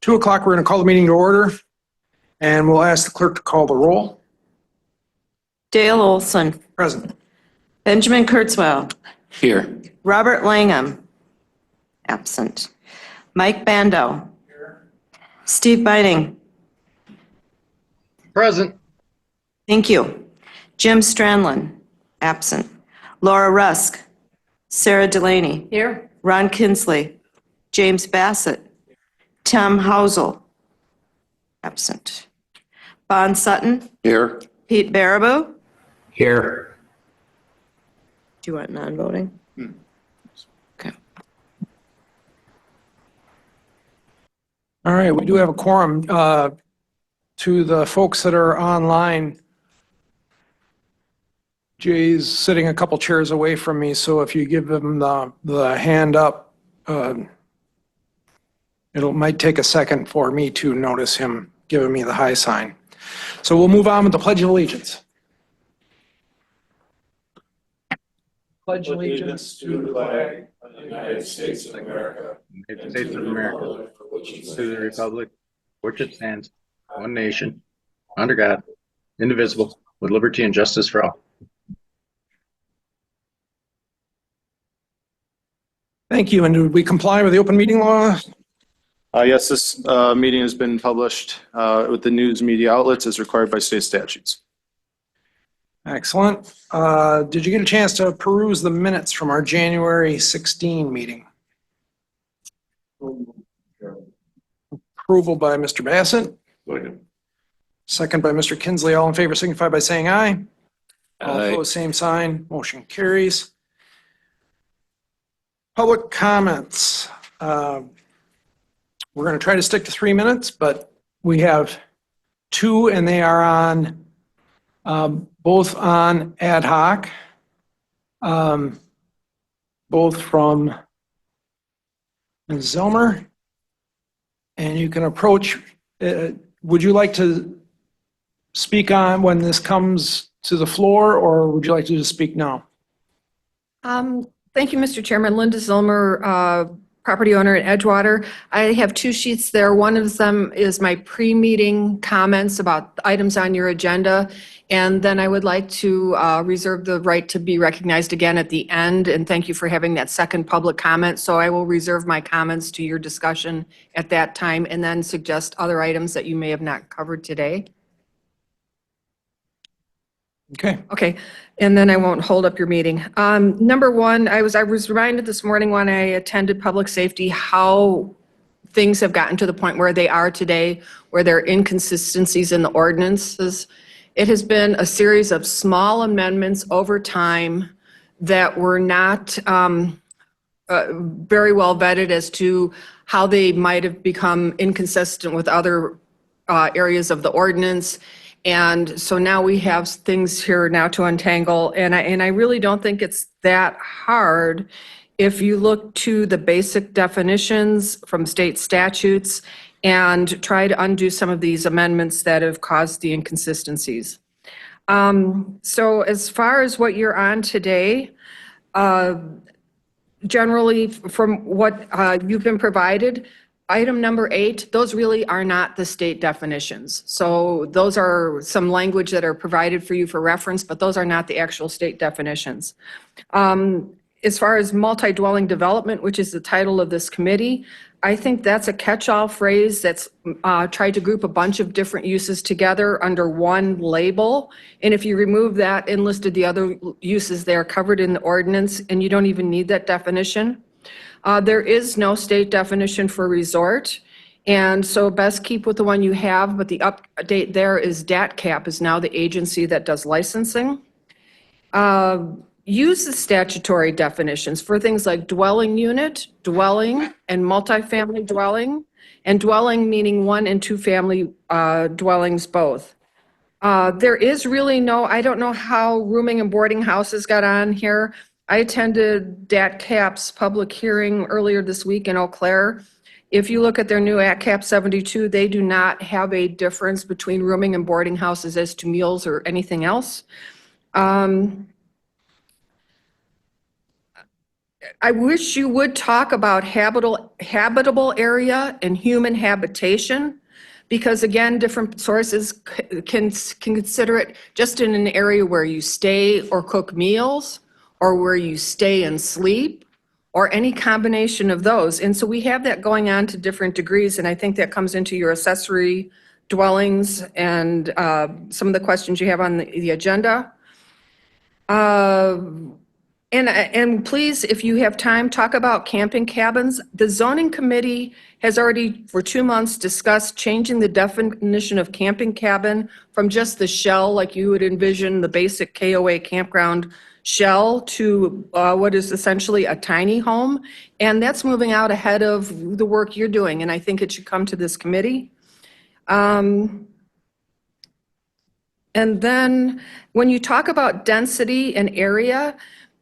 2 o'clock, we're going to call the meeting to order, and we'll ask the clerk to call the roll. Dale Olson. Present. Benjamin Kurtzwell. Here. Robert Langham. Absent. Mike Bando. Here. Steve Beiting. Present. Thank you. Jim Strandlin. Absent. Laura Rusk. Sarah Delaney. Here. Ron Kinsley. James Bassett. Tom Housel. Absent. Bon Sutton. Here. Pete Baraboo. Here. Do you want non-voting? Okay. All right, we do have a quorum. To the folks that are online, Jay's sitting a couple chairs away from me, so if you give him the hand up, might take a second for me to notice him giving me the high sign. So we'll move on with the Pledge of Allegiance. Pledge allegiance to the flag of the United States of America, United States of America, to the republic, which it stands, one nation, under God, indivisible, with liberty and justice for all. Thank you. And do we comply with the open meeting law? Yes, this meeting has been published with the news media outlets as required by state statutes. Excellent. Did you get a chance to peruse the minutes from our January 16 meeting? Approval by Mr. Bassett. Second by Mr. Kinsley. All in favor signify by saying aye. All Aye. opposed, same sign. Motion carries. Public comments. We're going to try to stick to 3 minutes, but we have 2, and they are on both on ad hoc, both from Ms. Zelmer. And you can approach, would you like to speak on when this comes to the floor, or would you like to just speak now? Thank you, Mr. Chairman. Linda Zilmer, property owner in Edgewater. I have 2 sheets there. One of them is my pre-meeting comments about the items on your agenda. And then I would like to reserve the right to be recognized again at the end. And thank you for having that second public comment. So I will reserve my comments to your discussion at that time and then suggest other items that you may have not covered today. Okay. Okay, and then I won't hold up your meeting. Number one, I was reminded this morning when I attended public safety how things have gotten to the point where they are today, where there are inconsistencies in the ordinances. It has been a series of small amendments over time that were not very well vetted as to how they might have become inconsistent with other areas of the ordinance. And so now we have things here now to untangle, and I really don't think it's that hard if you look to the basic definitions from state statutes and try to undo some of these amendments that have caused the inconsistencies. So as far as what you're on today, generally from what you've been provided, item number 8, those really are not the state definitions. So those are some language that are provided for you for reference, but those are not the actual state definitions. As far as multi-dwelling development, which is the title of this committee, I think that's a catch-all phrase that's tried to group a bunch of different uses together under one label. And if you remove that and listed the other uses there covered in the ordinance, and you don't even need that definition. There is no state definition for resort, and so best keep with the one you have, but the update there is DATCAP is now the agency that does licensing. Use the statutory definitions for things like dwelling unit, dwelling, and multifamily dwelling, and dwelling meaning 1 and 2 family dwellings both. There is really no, I don't know how rooming and boarding houses got on here. I attended DATCAP's public hearing earlier this week in Eau Claire. If you look at their new ACAP 72, they do not have a difference between rooming and boarding houses as to meals or anything else. I wish you would talk about habitable area and human habitation, because again, different sources can consider it just in an area where you stay or cook meals, or where you stay and sleep, or any combination of those. And so we have that going on to different degrees, and I think that comes into your accessory dwellings and some of the questions you have on the agenda. And please, if you have time, talk about camping cabins. The zoning committee has already, for 2 months, discussed changing the definition of camping cabin from just the shell, like you would envision the basic KOA campground shell, to what is essentially a tiny home. And that's moving out ahead of the work you're doing, and I think it should come to this committee. And then when you talk about density and area,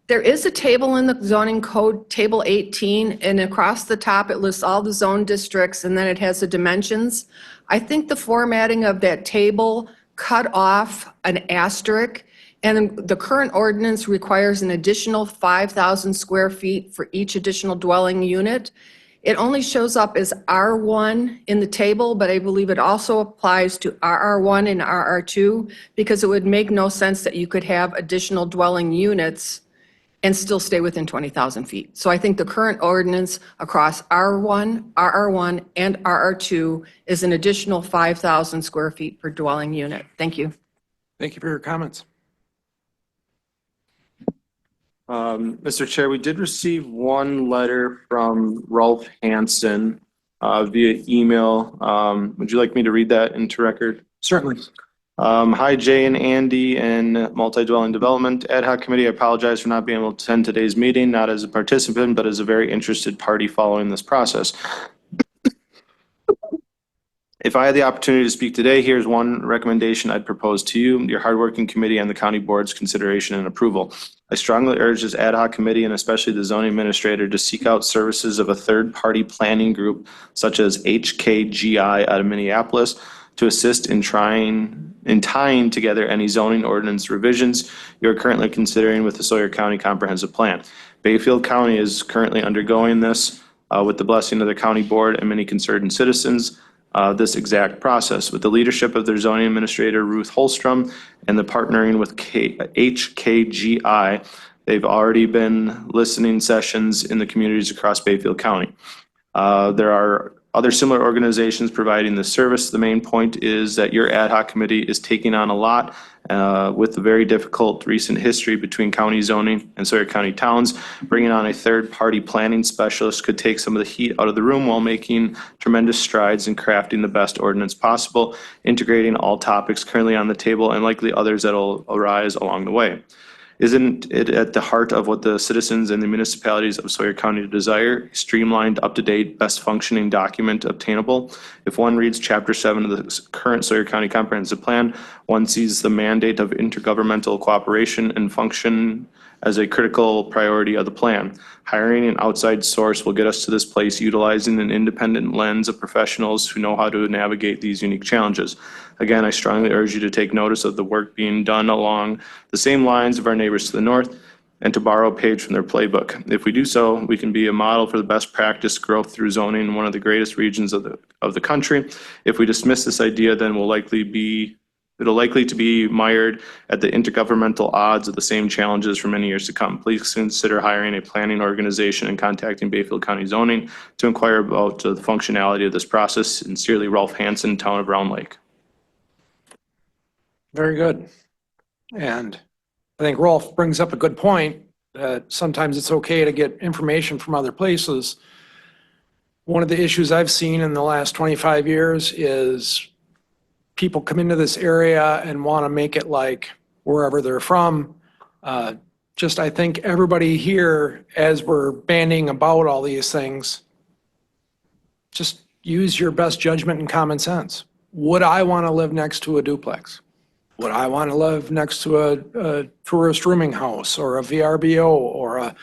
there is a table in the zoning code, table 18, and across the top, it lists all the zone districts, and then it has the dimensions. I think the formatting of that table cut off an asterisk, and the current ordinance requires an additional 5,000 square feet for each additional dwelling unit. It only shows up as R1 in the table, but I believe it also applies to RR1 and RR2, because it would make no sense that you could have additional dwelling units and still stay within 20,000 feet. So I think the current ordinance across R1, RR1, and RR2 is an additional 5,000 square feet per dwelling unit. Thank you. Thank you for your comments. Mr. Chair, we did receive one letter from Rolf Hansen via email. Would you like me to read that into record? Certainly. Hi, Jay and Andy and MultiDwelling Development Ad Hoc Committee. I apologize for not being able to attend today's meeting, not as a participant, but as a very interested party following this process. If I had the opportunity to speak today, here's one recommendation I'd propose to you, your hardworking committee and the county board's consideration and approval. I strongly urge this ad hoc committee and especially the zoning administrator to seek out services of a third-party planning group such as HKGI out of Minneapolis to assist in tying together any zoning ordinance revisions you are currently considering with the Sawyer County Comprehensive Plan. Bayfield County is currently undergoing this with the blessing of the county board and many concerned citizens. This exact process with the leadership of their zoning administrator, Ruth Holstrom, and the partnering with HKGI. They've already been listening sessions in the communities across Bayfield County. There are other similar organizations providing this service. The main point is that your ad hoc committee is taking on a lot with the very difficult recent history between county zoning and Sawyer County towns. Bringing on a third-party planning specialist could take some of the heat out of the room while making tremendous strides in crafting the best ordinance possible, integrating all topics currently on the table and likely others that will arise along the way. Isn't it at the heart of what the citizens and the municipalities of Sawyer County desire? A streamlined, up-to-date, best functioning document obtainable. If one reads Chapter 7 of the current Sawyer County Comprehensive Plan, one sees the mandate of intergovernmental cooperation and function as a critical priority of the plan. Hiring an outside source will get us to this place utilizing an independent lens of professionals who know how to navigate these unique challenges. Again, I strongly urge you to take notice of the work being done along the same lines of our neighbors to the north and to borrow a page from their playbook. If we do so, we can be a model for the best practice growth through zoning in one of the greatest regions of the country. If we dismiss this idea, then it'll likely to be mired at the intergovernmental odds of the same challenges for many years to come. Please consider hiring a planning organization and contacting Bayfield County Zoning to inquire about the functionality of this process. Sincerely, Rolf Hansen, Town of Round Lake. Very good. And I think Rolf brings up a good point that sometimes it's okay to get information from other places. One of the issues I've seen in the last 25 years is people come into this area and want to make it like wherever they're from. I think everybody here, as we're bandying about all these things, just use your best judgment and common sense. Would I want to live next to a duplex? Would I want to live next to a tourist rooming house or a VRBO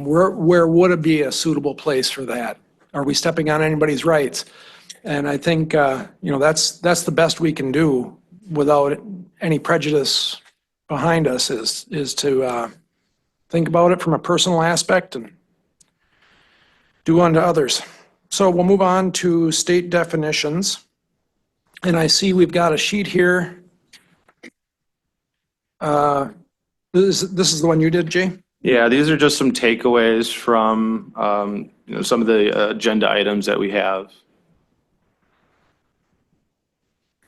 where would it be a suitable place for that? Are we stepping on anybody's rights? And I think, that's the best we can do without any prejudice behind us is to think about it from a personal aspect and do unto others. So we'll move on to state definitions. And I see we've got a sheet here. This is the one you did, Jay? Yeah, these are just some takeaways from, some of the agenda items that we have.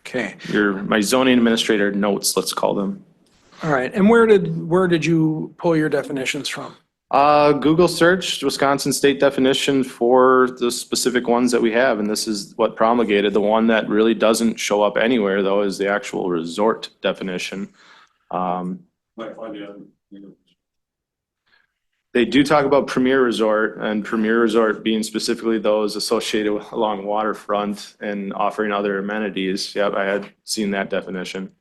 Okay, My zoning administrator notes, let's call them. all right. And where did you pull your definitions from? Google searched Wisconsin state definition for the specific ones that we have, and this is what promulgated. The one that really doesn't show up anywhere, though, is the actual resort definition. They do talk about premier resort, and premier resort being specifically those associated along waterfront and offering other amenities. Yep, I had seen that definition.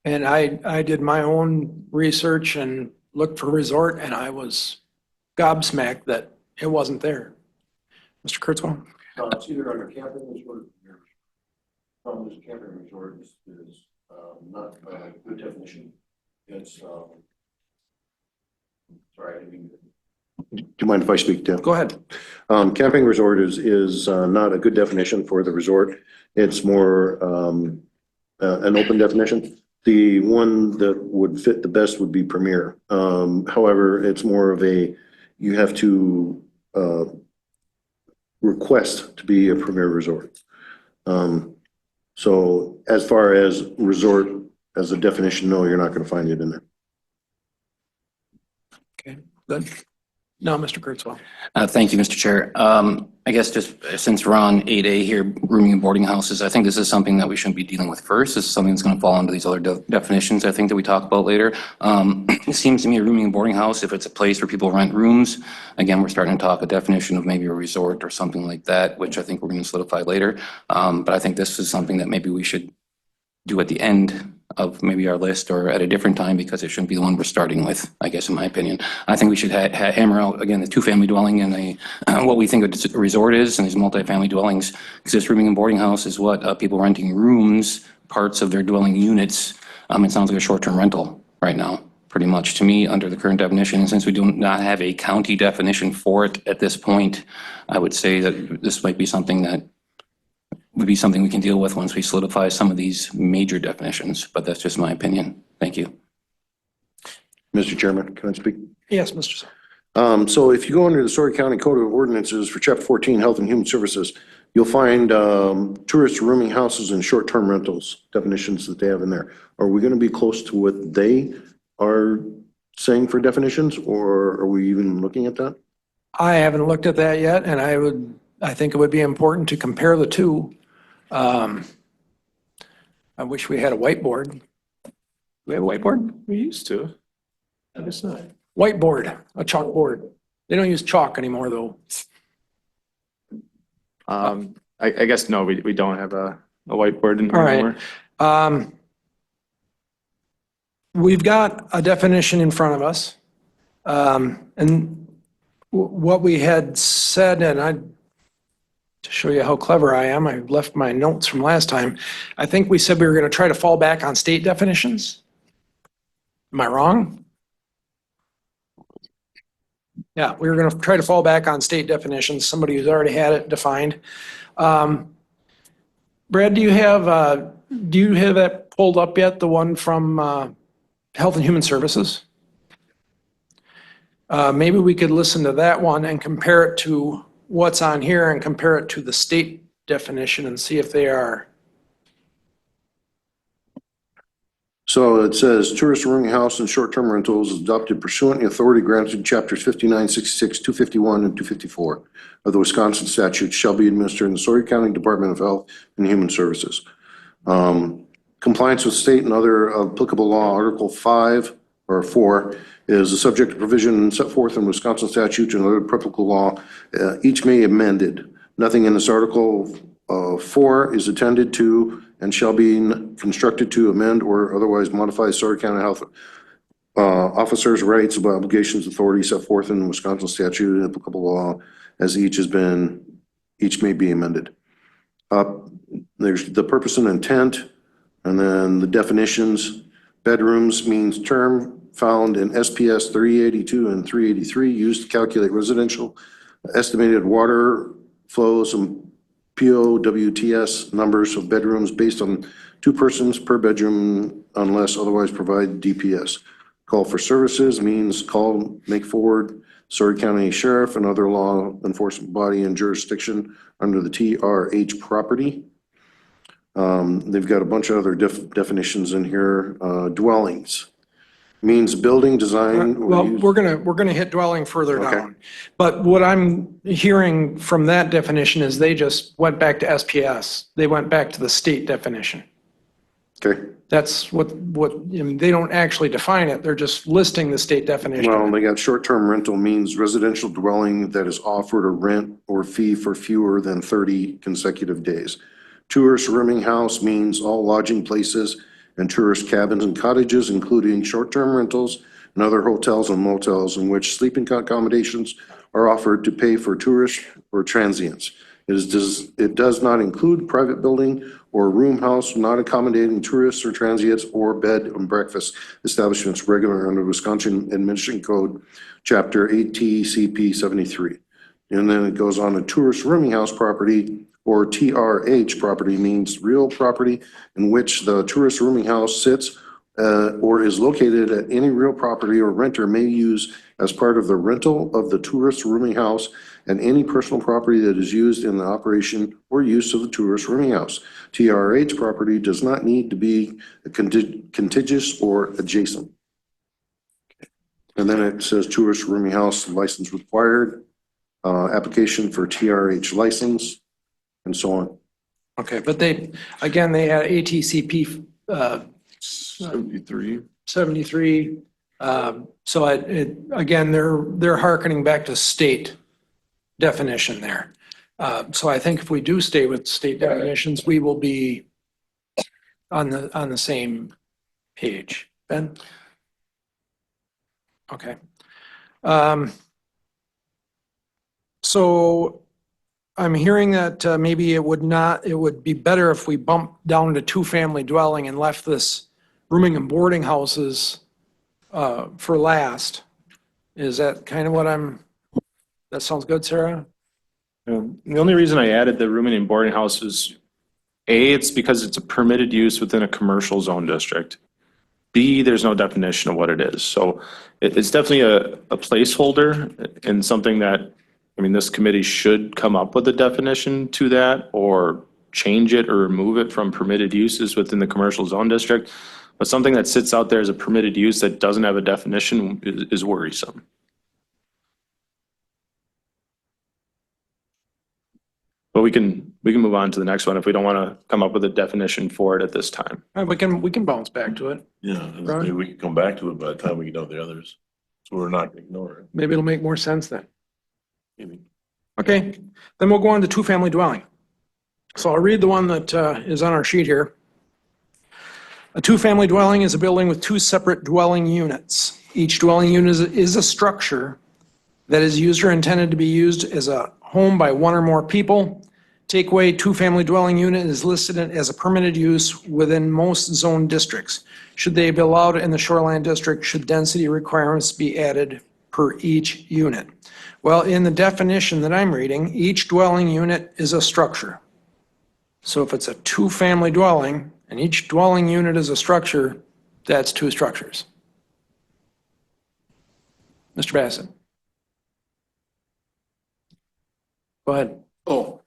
And I did my own research and looked for resort, and I was gobsmacked that it wasn't there. Mr. Kurtzwell? It's either under camping resort or problem is camping resort is not a good definition. It's, sorry, I didn't mean to. Do you mind if I speak, Tim? Go ahead. Camping resort is not a good definition for the resort. It's more an open definition. The one that would fit the best would be premier. However, it's more of you have to request to be a premier resort. So as far as resort as a definition, no, you're not going to find it in there. Okay, good. No, Mr. Kurtzwell. Thank you, Mr. Chair. I guess just since we're on 8A here, rooming and boarding houses, I think this is something that we shouldn't be dealing with first. This is something that's going to fall under these other definitions, I think, that we talk about later. It seems to me a rooming and boarding house, if it's a place where people rent rooms, again, we're starting to talk a definition of maybe a resort or something like that, which I think we're going to solidify later. But I think this is something that maybe we should do at the end of maybe our list or at a different time, because it shouldn't be the one we're starting with, I guess, in my opinion. I think we should hammer out, again, the two-family dwelling and what we think a resort is and these multifamily dwellings, because this rooming and boarding house is what people renting rooms, parts of their dwelling units. It sounds like a short-term rental right now, pretty much to me, under the current definition. And since we do not have a county definition for it at this point, I would say that this might be something that would be something we can deal with once we solidify some of these major definitions, but that's just my opinion. Thank you. Mr. Chairman, can I speak? Yes, Mr. Sir. So if you go under the Story County Code of Ordinances for Chapter 14, Health and Human Services, you'll find tourist rooming houses and short-term rentals definitions that they have in there. Are we going to be close to what they are saying for definitions, or are we even looking at that? I haven't looked at that yet, and I think it would be important to compare the two. I wish we had a whiteboard. Do we have a whiteboard? We used to. I guess not. Whiteboard, a chalkboard. They don't use chalk anymore, though. I guess, no, we don't have a whiteboard in All here right. anymore. We've got a definition in front of us. And what we had said, and to show you how clever I am, I left my notes from last time. I think we said we were going to try to fall back on state definitions. Am I wrong? Yeah, we were going to try to fall back on state definitions, somebody who's already had it defined. Brad, do you have that pulled up yet, the one from Health and Human Services? Maybe we could listen to that one and compare it to what's on here and compare it to the state definition and see if they are. So it says tourist rooming house and short-term rentals is adopted pursuant to authority granted in chapters 59, 66, 251, and 254 of the Wisconsin statutes shall be administered in the Sawyer County Department of Health and Human Services. Compliance with state and other applicable law, Article 5 or 4 is the subject of provision set forth in Wisconsin statutes and other applicable law. Each may be amended. Nothing in this Article 4 is intended to and shall be constructed to amend or otherwise modify Sawyer County Health officers' rights of obligations authority set forth in Wisconsin statute and applicable law as each may be amended. There's the purpose and intent, and then the definitions. Bedrooms means term found in SPS 382 and 383 used to calculate residential estimated water flows and POWTS numbers of bedrooms based on 2 persons per bedroom unless otherwise provide DPS. Call for services means call, make forward Story County Sheriff and other law enforcement body and jurisdiction under the TRH property. They've got a bunch of other definitions in here. Dwellings means building design. or Well, use- we're gonna hit dwelling further Okay. down. But what I'm hearing from that definition is they just went back to SPS. They went back to the state definition. Okay, That's what, I mean, they don't actually define it. They're just listing the state definition. well, they got short-term rental means residential dwelling that is offered a rent or fee for fewer than 30 consecutive days. Tourist rooming house means all lodging places and tourist cabins and cottages, including short-term rentals and other hotels and motels in which sleeping accommodations are offered to pay for tourists or transients. It does not include private building or room house not accommodating tourists or transients or bed and breakfast establishments regular under Wisconsin Admission Code, Chapter 8T CP 73. And then it goes on to tourist rooming house property or TRH property means real property in which the tourist rooming house sits or is located at any real property or renter may use as part of the rental of the tourist rooming house and any personal property that is used in the operation or use of the tourist rooming house. TRH property does not need to be contiguous or adjacent. And then it says tourist rooming house license required, application for TRH license, and so on. Okay, but they had ATCP 73. 73. So again, they're hearkening back to state definition there. So I think if we do stay with state definitions, we will be on the same page. Ben? Okay. So I'm hearing that maybe it would be better if we bumped down to 2-family dwelling and left this rooming and boarding houses for last. Is that kind of that sounds good, Sarah? The only reason I added the rooming and boarding house is A, it's because it's a permitted use within a commercial zone district. B, there's no definition of what it is. So it's definitely a placeholder and something that, I mean, this committee should come up with a definition to that or change it or remove it from permitted uses within the commercial zone district. But something that sits out there as a permitted use that doesn't have a definition is worrisome. But we can move on to the next one if we don't want to come up with a definition for it at this time. We can bounce back to it. Yeah, Right. maybe we can come back to it by the time we get out the others. So we're not gonna ignore it. Maybe it'll make more sense then. Maybe. Okay, then we'll go on to 2-family dwelling. So I'll read the one that is on our sheet here. A 2-family dwelling is a building with 2 separate dwelling units. Each dwelling unit is a structure that is used or intended to be used as a home by 1 or more people. Takeaway 2-family dwelling unit is listed as a permitted use within most zone districts. Should they be allowed in the shoreline district, should density requirements be added per each unit? Well, in the definition that I'm reading, each dwelling unit is a structure. So if it's a 2-family dwelling and each dwelling unit is a structure, that's 2 structures. Mr. Bassett. Go ahead. Oh,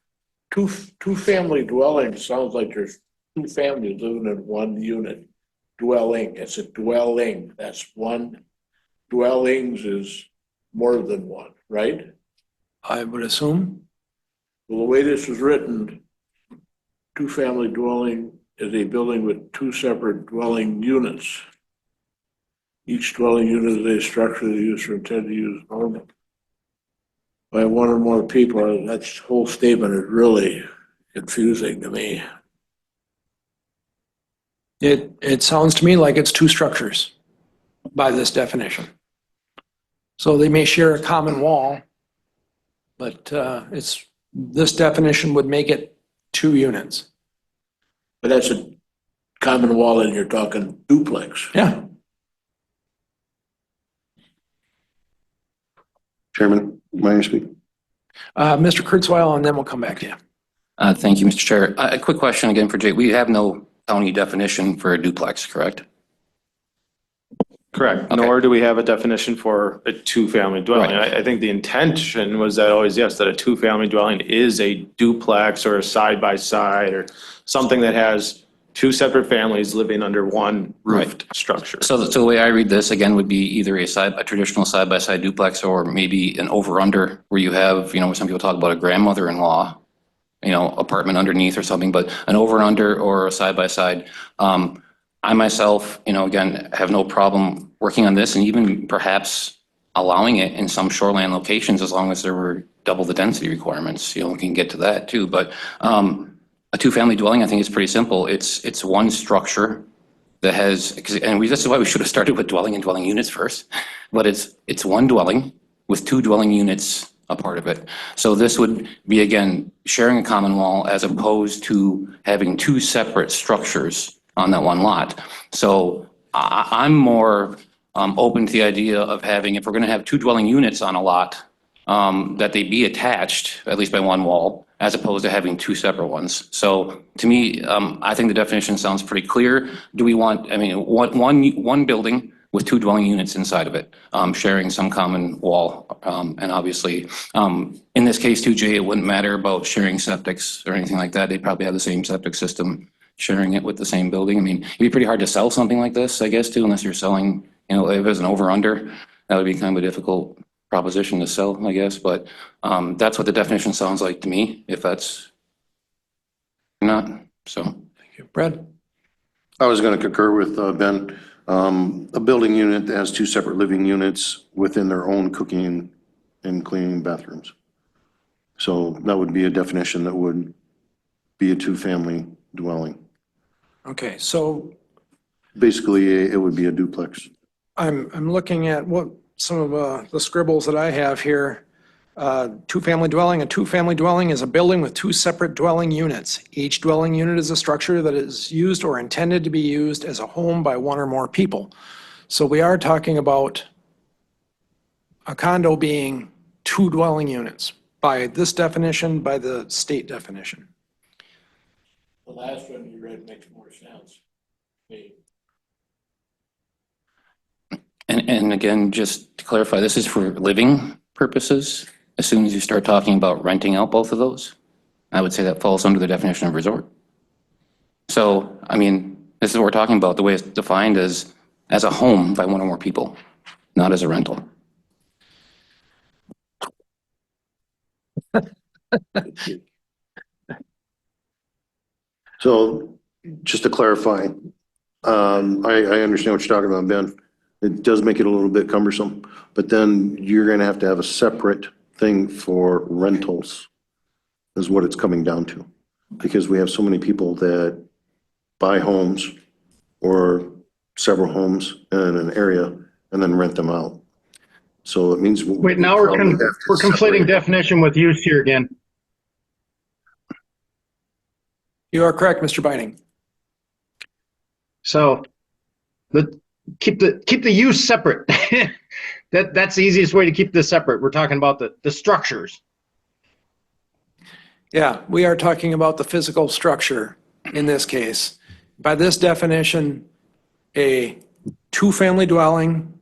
two-family dwelling sounds like there's 2 families living in 1 unit. Dwelling, it's a dwelling, that's 1. Dwellings is more than 1, right? I would assume. Well, the way this is written, 2-family dwelling is a building with 2 separate dwelling units. Each dwelling unit is a structure that is used or intended to use only by 1 or more people. That whole statement is really confusing to me. It sounds to me like it's 2 structures by this definition. So they may share a common wall, but this definition would make it 2 units. But that's a common wall and you're talking duplex. Yeah. Chairman, may I speak? Mr. Kurzweil, and then we'll come back to you. Thank you, Mr. Chair. A quick question again for Jay. We have no county definition for a duplex, correct? Correct. Okay. Nor do we have a definition for a two-family dwelling. Right. I think the intention was that always, yes, that a two-family dwelling is a duplex or a side-by-side or something that has two separate families living under one roofed structure. So the way I read this again would be either a traditional side-by-side duplex or maybe an over-under where you have, where some people talk about a grandmother-in-law, apartment underneath or something, but an over and under or a side-by-side. I myself, again, have no problem working on this and even perhaps allowing it in some shoreline locations as long as there were double the density requirements. We can get to that too. But a two-family dwelling, I think, is pretty simple. It's one structure that has, this is why we should have started with dwelling and dwelling units first. But it's one dwelling with two dwelling units a part of it. So this would be, again, sharing a common wall as opposed to having two separate structures on that one lot. So I'm more open to the idea of having, if we're going to have two dwelling units on a lot, that they be attached, at least by one wall, as opposed to having two separate ones. So to me, I think the definition sounds pretty clear. Do we want, one building with two dwelling units inside of it, sharing some common wall? And obviously, in this case too, Jay, it wouldn't matter about sharing septics or anything like that. They'd probably have the same septic system, sharing it with the same building. It'd be pretty hard to sell something like this, I guess, too, unless you're selling, if it was an over-under, that would be kind of a difficult proposition to sell, I guess. But that's what the definition sounds like to me, if that's not, so. Thank you. Brad? I was going to concur with Ben. A building unit that has two separate living units within their own cooking and cleaning bathrooms. So that would be a definition that would be a two-family dwelling. Okay, so Basically, it would be a duplex. I'm looking at what some of the scribbles that I have here. Two-family dwelling. A two-family dwelling is a building with two separate dwelling units. Each dwelling unit is a structure that is used or intended to be used as a home by one or more people. So we are talking about a condo being two dwelling units by this definition, by the state definition. The last one you read makes more sense. And again, just to clarify, this is for living purposes. As soon as you start talking about renting out both of those, I would say that falls under the definition of resort. So, this is what we're talking about, the way it's defined as a home by one or more people, not as a rental. So just to clarify, I understand what you're talking about, Ben. It does make it a little bit cumbersome, but then you're going to have a separate thing for rentals is what it's coming down to. Because we have so many people that buy homes or several homes in an area and then rent them out. So it means. Wait, now we're conflating definition with use here again. You are correct, Mr. Binding. So keep the use separate. That's the easiest way to keep this separate. We're talking about the structures. Yeah, we are talking about the physical structure in this case. By this definition, a two-family dwelling,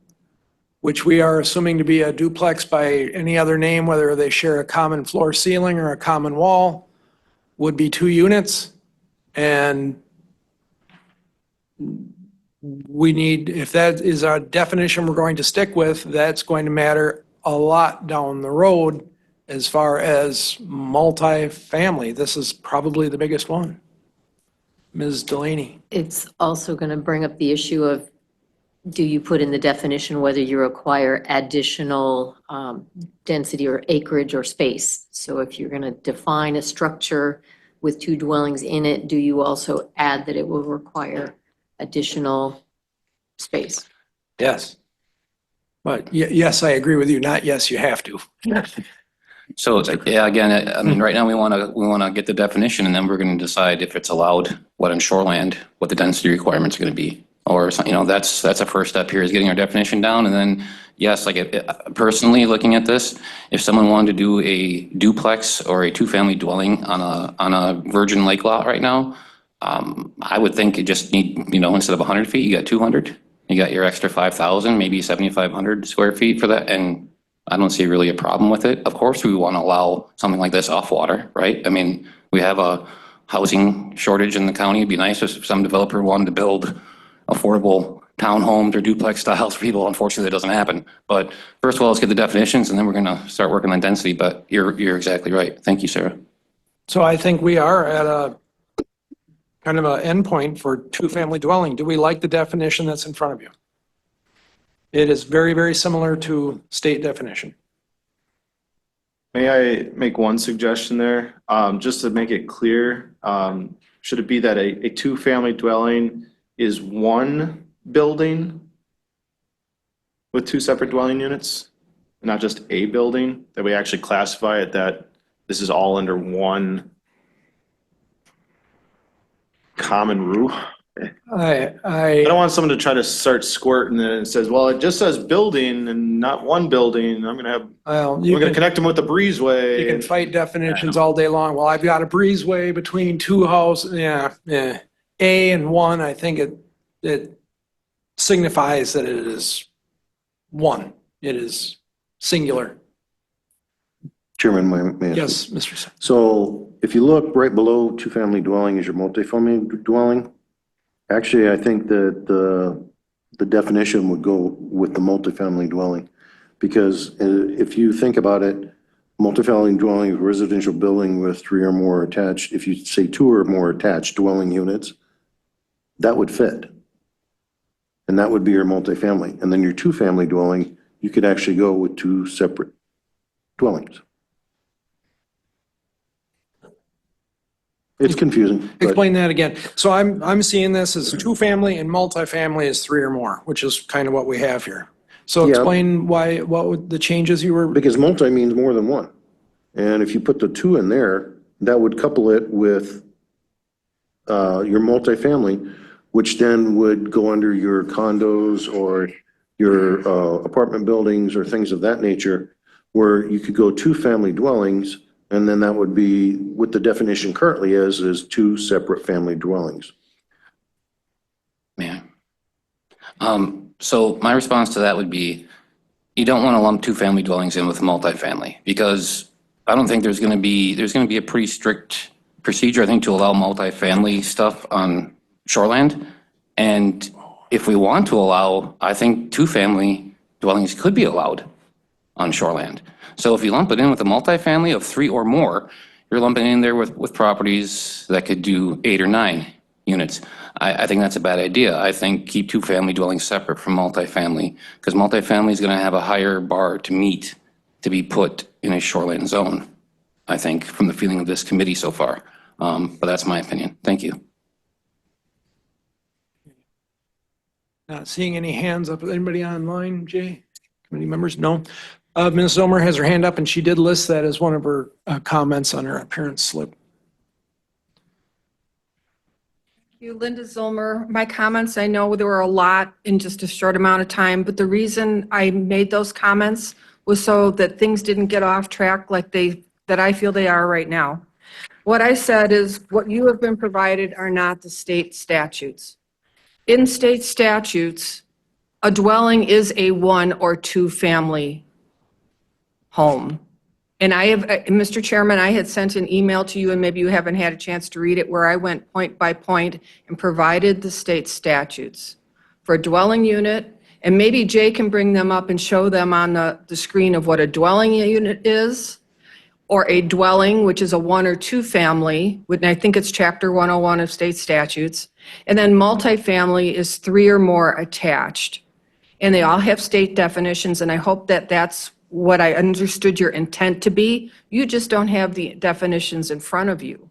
which we are assuming to be a duplex by any other name, whether they share a common floor ceiling or a common wall, would be two units. And we need, if that is our definition we're going to stick with, that's going to matter a lot down the road as far as multifamily. This is probably the biggest one. Ms. Delaney. It's also going to bring up the issue of, do you put in the definition whether you require additional density or acreage or space? So if you're going to define a structure with two dwellings in it, do you also add that it will require additional space? Yes. But yes, I agree with you. Not yes, you have to. So it's like, yeah, again, right now we want to get the definition and then we're going to decide if it's allowed, what on shoreland, what the density requirements are going to be or something, that's a first step here, is getting our definition down. And then, yes, personally looking at this, if someone wanted to do a duplex or a two-family dwelling on a virgin lake lot right now, I would think you just need, instead of 100 feet, you got 200. You got your extra 5,000, maybe 7,500 square feet for that. And I don't see really a problem with it. Of course, we want to allow something like this off water, right? I mean, we have a housing shortage in the county. It'd be nice if some developer wanted to build affordable townhomes or duplex styles for people. Unfortunately, that doesn't happen. But first of all, let's get the definitions and then we're going to start working on density. But you're exactly right. Thank you, Sarah. So I think we are at a kind of an endpoint for two-family dwelling. Do we like the definition that's in front of you? It is very, very similar to state definition. May I make one suggestion there? Just to make it clear, should it be that a two-family dwelling is one building with two separate dwelling units, not just a building, that we actually classify it that this is all under one common roof? I don't want someone to try to start squirting and it says, well, it just says building and not one building. I'm gonna connect them with the breezeway. You can fight definitions all day long. Well, I've got a breezeway between two houses. Yeah. A and one, I think it signifies that it is one. It is singular. Chairman, may I? Yes, Mr. Sen. So if you look right below two-family dwelling is your multifamily dwelling. Actually, I think that the definition would go with the multifamily dwelling. Because if you think about it, multifamily dwelling is a residential building with three or more attached. If you say two or more attached dwelling units, that would fit. And that would be your multifamily. And then your two-family dwelling, you could actually go with two separate dwellings. It's confusing. but- Explain that again. So I'm seeing this as two-family and multifamily is three or more, which is kind of what we have here. So Yeah. explain what would the changes you were, Because multi means more than one. And if you put the two in there, that would couple it with your multifamily, which then would go under your condos or your apartment buildings or things of that nature, where you could go two-family dwellings, and then that would be, what the definition currently is two separate family dwellings. Yeah. So my response to that would be, you don't want to lump two-family dwellings in with multifamily, because I don't think there's going to be a pretty strict procedure, I think, to allow multifamily stuff on shoreland. And if we want to allow, I think two-family dwellings could be allowed on shoreland. So if you lump it in with a multifamily of three or more, you're lumping in there with properties that could do 8 or 9 units. I think that's a bad idea. I think keep two-family dwellings separate from multifamily, because multifamily is going to have a higher bar to meet to be put in a shoreline zone, I think, from the feeling of this committee so far. But that's my opinion. Thank you. not seeing any hands up. Anybody online, Jay? Committee members? No. Ms. Zomer has her hand up and she did list that as one of her comments on her appearance slip. You, Linda Zolmer. My comments, I know there were a lot in just a short amount of time, but the reason I made those comments was so that things didn't get off track like that I feel they are right now. What I said is what you have been provided are not the state statutes. In state statutes, a dwelling is a 1 or 2 family home. And I have, Mr. Chairman, I had sent an email to you, and maybe you haven't had a chance to read it, where I went point by point and provided the state statutes for a dwelling unit. And maybe Jay can bring them up and show them on the screen of what a dwelling unit is, or a dwelling, which is a 1 or 2 family, and I think it's Chapter 101 of state statutes. And then multifamily is 3 or more attached. And they all have state definitions, and I hope that that's what I understood your intent to be. You just don't have the definitions in front of you.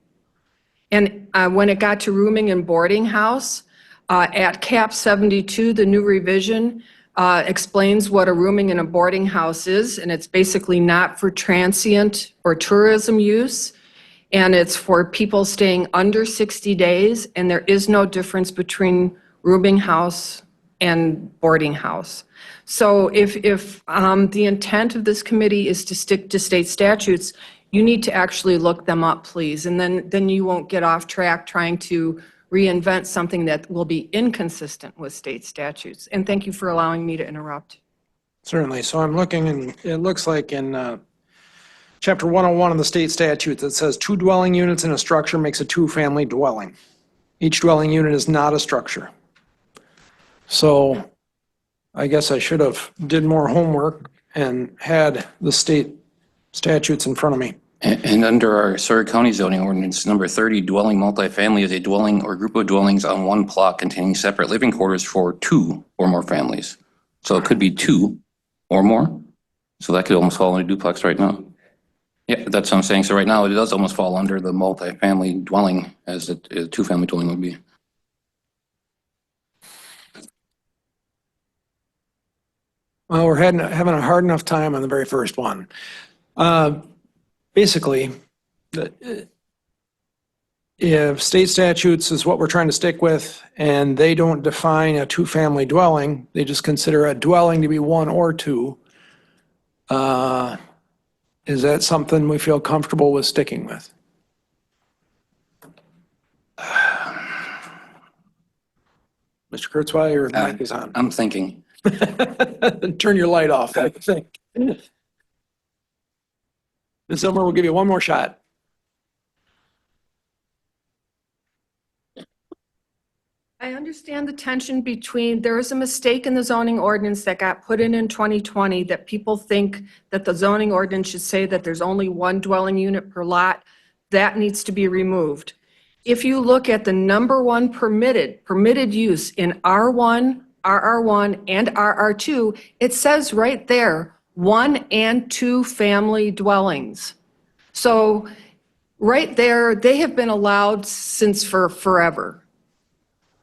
And when it got to rooming and boarding house, at cap 72, the new revision explains what a rooming and a boarding house is, and it's basically not for transient or tourism use, and it's for people staying under 60 days, and there is no difference between rooming house, and boarding house. So if the intent of this committee is to stick to state statutes, you need to actually look them up, please. And then you won't get off track trying to reinvent something that will be inconsistent with state statutes. And thank you for allowing me to interrupt. Certainly. So I'm looking, and it looks like in Chapter 101 of the state statutes, it says 2 dwelling units in a structure makes a 2-family dwelling. Each dwelling unit is not a structure. So I guess I should have did more homework and had the state statutes in front of me. And under our Sawyer County zoning ordinance, number 30, dwelling multifamily is a dwelling or group of dwellings on one plot containing separate living quarters for 2 or more families. So it could be 2 or more. So that could almost fall into duplex right now. Yeah, that's what I'm saying. So right now it does almost fall under the multifamily dwelling as a 2-family dwelling would be. Well, we're having a hard enough time on the very first one. Basically, if state statutes is what we're trying to stick with, and they don't define a 2-family dwelling, they just consider a dwelling to be 1 or 2. Is that something we feel comfortable with sticking with? Mr. Kurtzweil, your mic is on. I'm thinking. Turn your light off, I think. Ms. Zilmer, we'll give you one more shot. I understand the tension between, there is a mistake in the zoning ordinance that got put in 2020 that people think that the zoning ordinance should say that there's only 1 dwelling unit per lot. That needs to be removed. If you look at the number 1 permitted use in R1, RR1, and RR2, it says right there, 1 and 2 family dwellings. So right there, they have been allowed since for forever.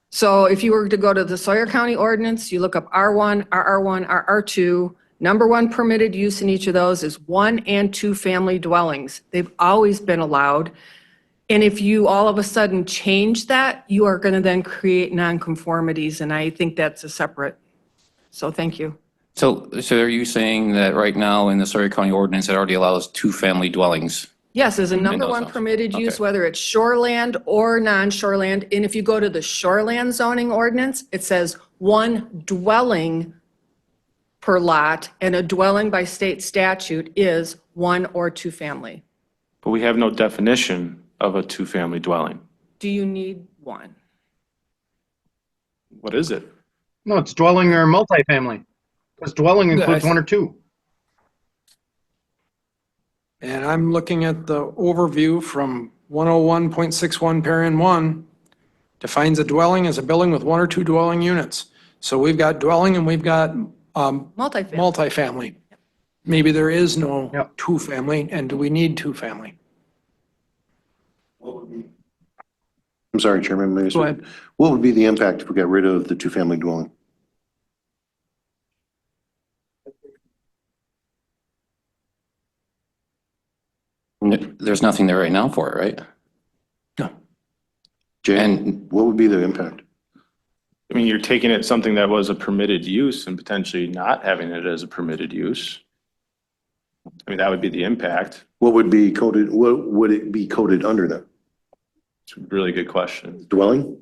So if you were to go to the Sawyer County ordinance, you look up R1, RR1, RR2, number 1 permitted use in each of those is 1 and 2 family dwellings. They've always been allowed. And if you all of a sudden change that, you are going to then create nonconformities, and I think that's a separate. So thank you. So are you saying that right now in the Sawyer County ordinance, it already allows 2-family dwellings? Yes, as a In number those 1 zones. permitted use, Okay. whether it's shoreland or non-shoreland. And if you go to the shoreland zoning ordinance, it says 1 dwelling per lot, and a dwelling by state statute is 1 or 2 family. But we have no definition of a 2-family dwelling. Do you need one? What is it? No, it's dwelling or multifamily. Because dwelling includes 1 or 2. And I'm looking at the overview from 101.61 parent 1, defines a dwelling as a building with 1 or 2 dwelling units. So we've got dwelling and we've got Multifamily. multifamily. Maybe there is no Yep. 2-family, and do we need 2-family? I'm sorry, Chairman. may I Go speak? ahead. What would be the impact if we got rid of the 2-family dwelling? There's nothing there right now for it, right? Jay, And- what would be the impact? I mean, you're taking it something that was a permitted use and potentially not having it as a permitted use. I mean, that would be the impact. What would be coded, what would it be coded under then? It's a really good question. Dwelling?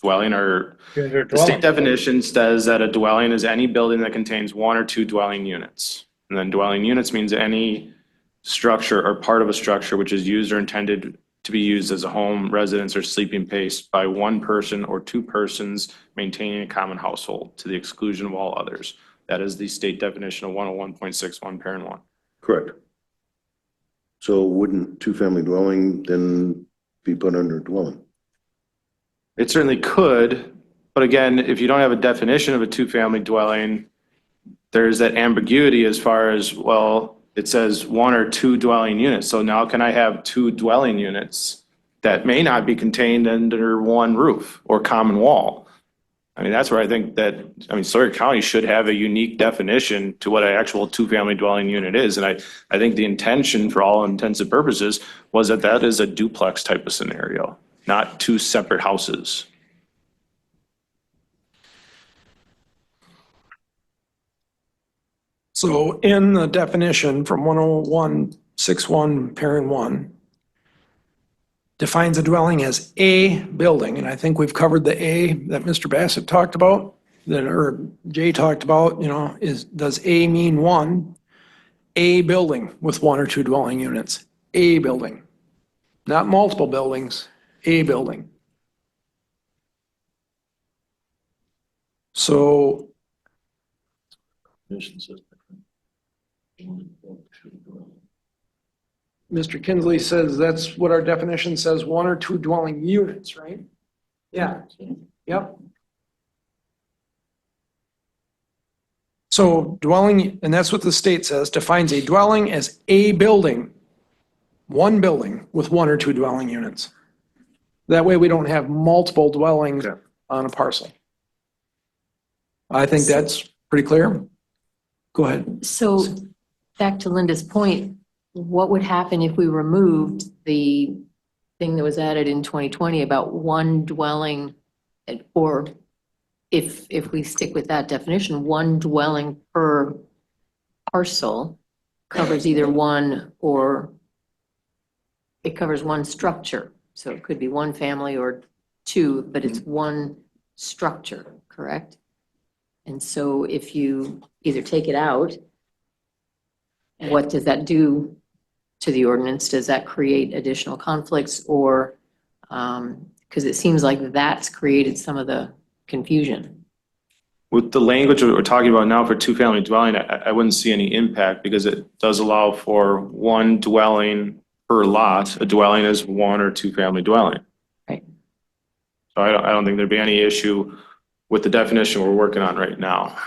Dwelling or, the state definition says that a dwelling is any building that contains 1 or 2 dwelling units. And then dwelling units means any structure or part of a structure which is used or intended to be used as a home, residence, or sleeping place by 1 person or 2 persons maintaining a common household to the exclusion of all others. That is the state definition of 101.61 parent 1. Correct. So wouldn't 2-family dwelling then be put under dwelling? It certainly could, but again, if you don't have a definition of a 2-family dwelling, there's that ambiguity as far as, well, it says 1 or 2 dwelling units. So now can I have 2 dwelling units that may not be contained under 1 roof or common wall? I mean, that's where I think that, Sawyer County should have a unique definition to what an actual 2-family dwelling unit is. And I think the intention for all intents and purposes was that that is a duplex type of scenario, not 2 separate houses. So in the definition from 10161, parent 1, defines a dwelling as a building, and I think we've covered the A that Mr. Bassett talked about, or Jay talked about, does A mean one? A building with one or two dwelling units, a building, not multiple buildings, a building. So Definition says different. Mr. Kinsley says that's what our definition says, one or two dwelling units, right? Yeah, yep. So dwelling, and that's what the state says, defines a dwelling as a building, one building with one or two dwelling units. That way we don't have multiple dwellings on a parcel. I think that's pretty clear. Go ahead. So back to Linda's point, what would happen if we removed the thing that was added in 2020 about one dwelling, or if we stick with that definition, one dwelling per parcel covers either one or it covers one structure. So it could be one family or two, but it's one structure, correct? And so if you either take it out, what does that do to the ordinance? Does that create additional conflicts or, because it seems like that's created some of the confusion. With the language that we're talking about now for two-family dwelling, I wouldn't see any impact because it does allow for one dwelling per lot. A dwelling is one or two-family dwelling. Right. So I don't think there'd be any issue with the definition we're working on right now.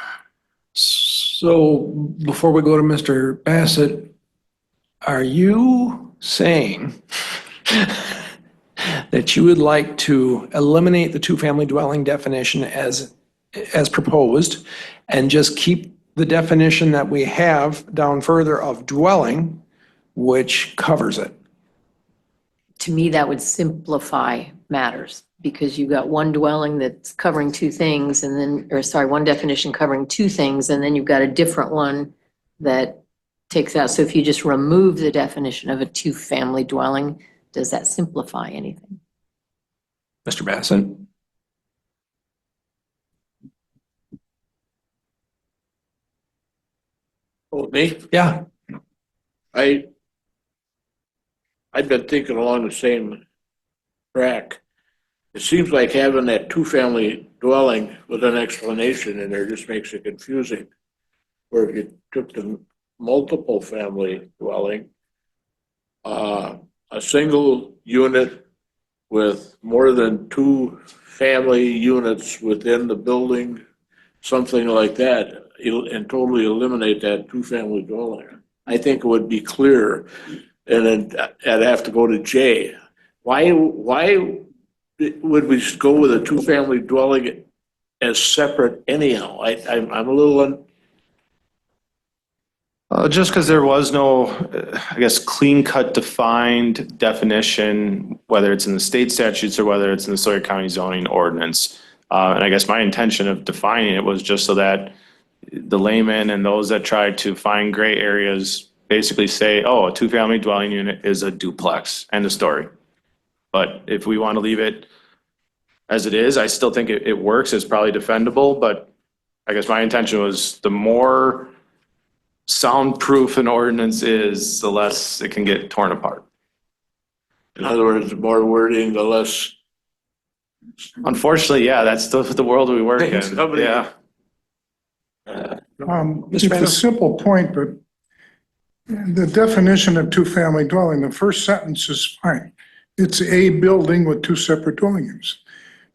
So before we go to Mr. Bassett, are you saying that you would like to eliminate the two-family dwelling definition as proposed and just keep the definition that we have down further of dwelling, which covers it? To me, that would simplify matters because you've got one dwelling that's covering two things and then, or sorry, one definition covering two things, and then you've got a different one that takes out. So if you just remove the definition of a two-family dwelling, does that simplify anything? Mr. Bassett? Oh, me? Yeah. I've been thinking along the same track. It seems like having that two-family dwelling with an explanation in there just makes it confusing. Where if you took the multiple family dwelling, a single unit with more than two family units within the building, something like that, and totally eliminate that two-family dwelling. I think it would be clear, and then I'd have to go to Jay. Why would we just go with a two-family dwelling as separate anyhow? I'm a little Just because there was no, I guess, clean-cut defined definition, whether it's in the state statutes or whether it's in the Sawyer County zoning ordinance. And I guess my intention of defining it was just so that the layman and those that try to find gray areas basically say, oh, a two-family dwelling unit is a duplex, end of story. But if we want to leave it as it is, I still think it works. It's probably defendable, but I guess my intention was the more soundproof an ordinance is, the less it can get torn apart. in other words, the more wording, the less. Unfortunately, yeah, that's the world we work in. Somebody- Yeah. Mr. It's a Manos? simple point, but the definition of two-family dwelling, the first sentence is fine. It's a building with two separate dwelling units.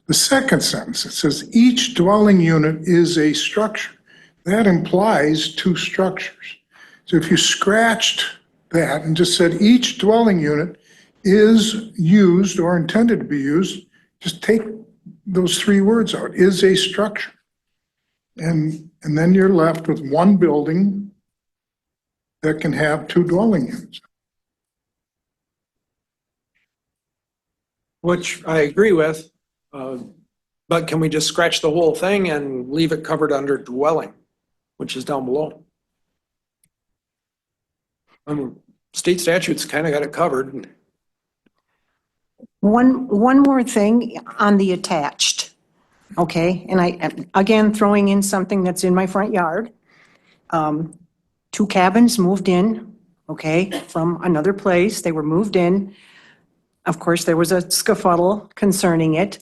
The second sentence, it says each dwelling unit is a structure. That implies two structures. So if you scratched that and just said each dwelling unit is used or intended to be used, just take those three words out, is a structure. And then you're left with one building that can have two dwelling units. Which I agree with, but can we just scratch the whole thing and leave it covered under dwelling, which is down below? State statutes kind of got it covered. One more thing on the attached, okay? And again, throwing in something that's in my front yard. Two cabins moved in, okay, from another place. They were moved in. Of course, there was a scuffle concerning it.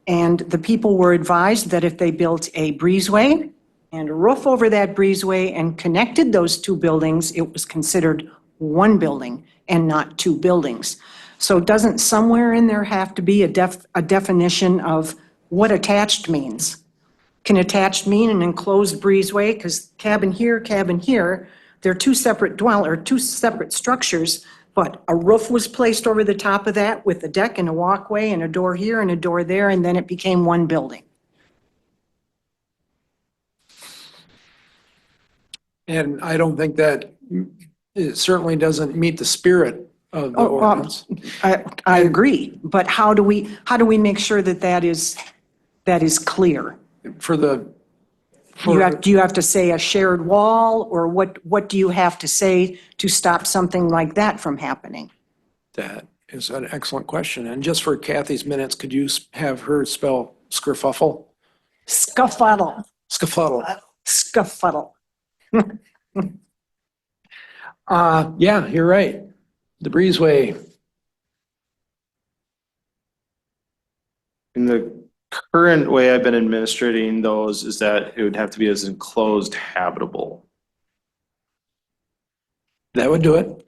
And the people were advised that if they built a breezeway and a roof over that breezeway and connected those two buildings, it was considered one building and not two buildings. So doesn't somewhere in there have to be a definition of what attached means? Can attached mean an enclosed breezeway? Because cabin here, they're two separate structures, but a roof was placed over the top of that with a deck and a walkway and a door here and a door there, and then it became one building. And I don't think that, it certainly doesn't meet the spirit of the ordinance. I agree, but how do we make sure that is clear? For the, Do you have to say a shared wall, or what do you have to say to stop something like that from happening? that is an excellent question. And just for Kathy's minutes, could you have her spell skerfuffle? Scuffle. Scuffle. Yeah, you're right. The breezeway. In the current way I've been administrating those is that it would have to be as enclosed habitable. That would do it.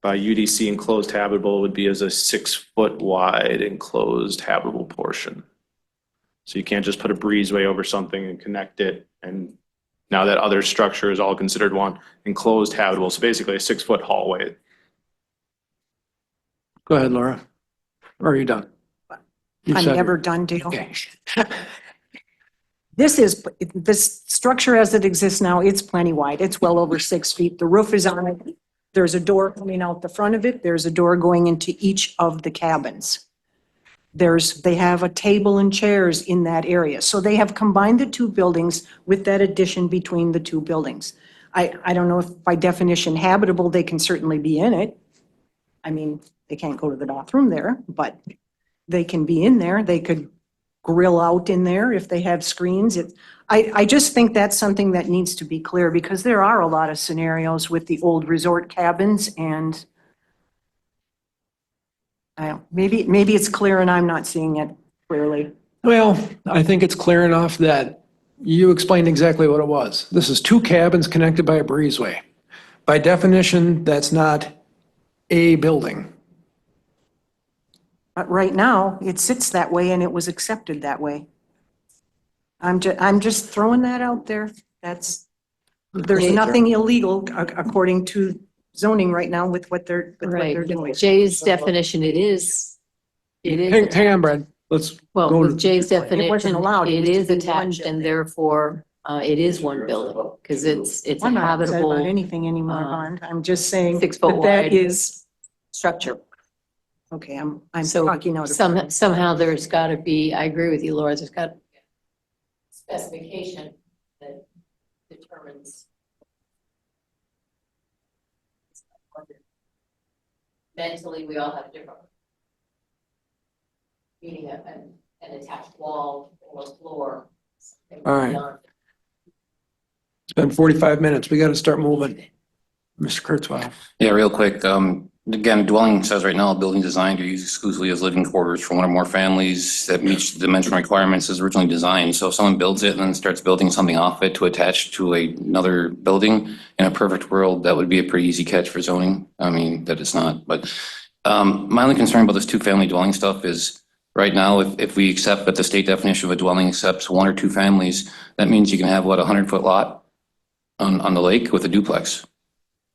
By UDC, enclosed habitable would be as a 6-foot wide enclosed habitable portion. So you can't just put a breezeway over something and connect it, and now that other structure is all considered one enclosed habitable. So basically a 6-foot hallway. Go ahead, Laura. Or are you done? You I'm said- never done, Dale. Okay. This structure as it exists now, it's plenty wide. It's well over 6 feet. The roof is on it. There's a door coming out the front of it. There's a door going into each of the cabins. They have a table and chairs in that area. So they have combined the two buildings with that addition between the two buildings. I don't know if by definition habitable, they can certainly be in it. I mean, they can't go to the bathroom there, but they can be in there. They could grill out in there if they have screens. I just think that's something that needs to be clear, because there are a lot of scenarios with the old resort cabins, and maybe it's clear and I'm not seeing it clearly. Well, I think it's clear enough that you explained exactly what it was. This is two cabins connected by a breezeway. By definition, that's not a building. But right now, it sits that way and it was accepted that way. I'm just throwing that out there. There's nothing illegal according to zoning right now with what they're doing. Jay's definition, it is. Hang on, Brad. Let's Well, go with to, Jay's definition, allowed. It it was is to be one attached, and building. therefore, it is one building, because it's a I'm not upset about habitable anything anymore, Bond. I'm just saying 6 foot that wide is, structure. okay, I'm So talking out of. somehow there's got to be, I agree with you, Laura, there's got specification that determines. Mentally, we all have different. Meaning an attached wall or floor. All right. It's been 45 minutes. We got to start moving. Mr. Kurzweil. Yeah, real quick. Again, dwelling says right now, building designed to use exclusively as living quarters for one or more families that meets the dimensional requirements as originally designed. So if someone builds it and then starts building something off it to attach to another building, in a perfect world, that would be a pretty easy catch for zoning. I mean, that it's not, but my only concern about this two-family dwelling stuff is right now, if we accept that the state definition of a dwelling accepts one or two families, that means you can have, what, a 100-foot lot on the lake with a duplex?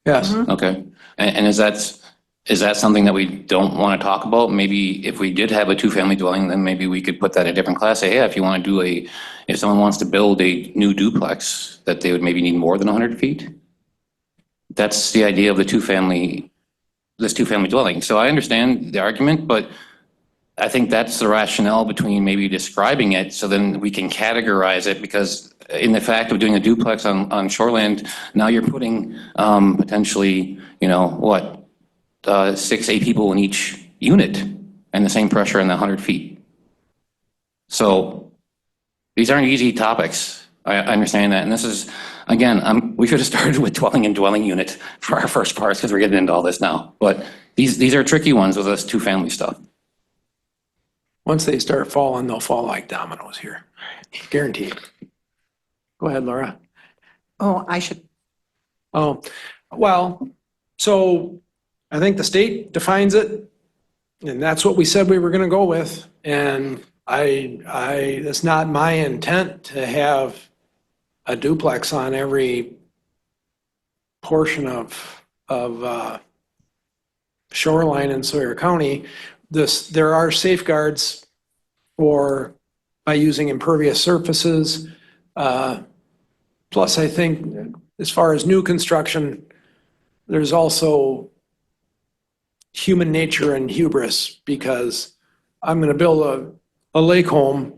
Yes. Okay. And is that something that we don't want to talk about? Maybe if we did have a two-family dwelling, then maybe we could put that in a different class. Say, yeah, if you want to do if someone wants to build a new duplex, that they would maybe need more than 100 feet. That's the idea of this two-family dwelling. So I understand the argument, but I think that's the rationale between maybe describing it, so then we can categorize it, because in the fact of doing a duplex on shoreland, now you're putting potentially, you know, what, 6, 8 people in each unit, and the same pressure in the 100 feet. So these aren't easy topics. I understand that, and this is, again, we should have started with dwelling and dwelling unit for our first parts, because we're getting into all this now. But these are tricky ones with this two-family stuff. Once they start falling, they'll fall like dominoes here. Guaranteed. Go ahead, Laura. Oh, I should, Oh, well, so I think the state defines it, and that's what we said we were gonna go with. And it's not my intent to have a duplex on every portion of shoreline in Sawyer County. There are safeguards by using impervious surfaces. Plus, I think as far as new construction, there's also human nature and hubris, because I'm going to build a lake home.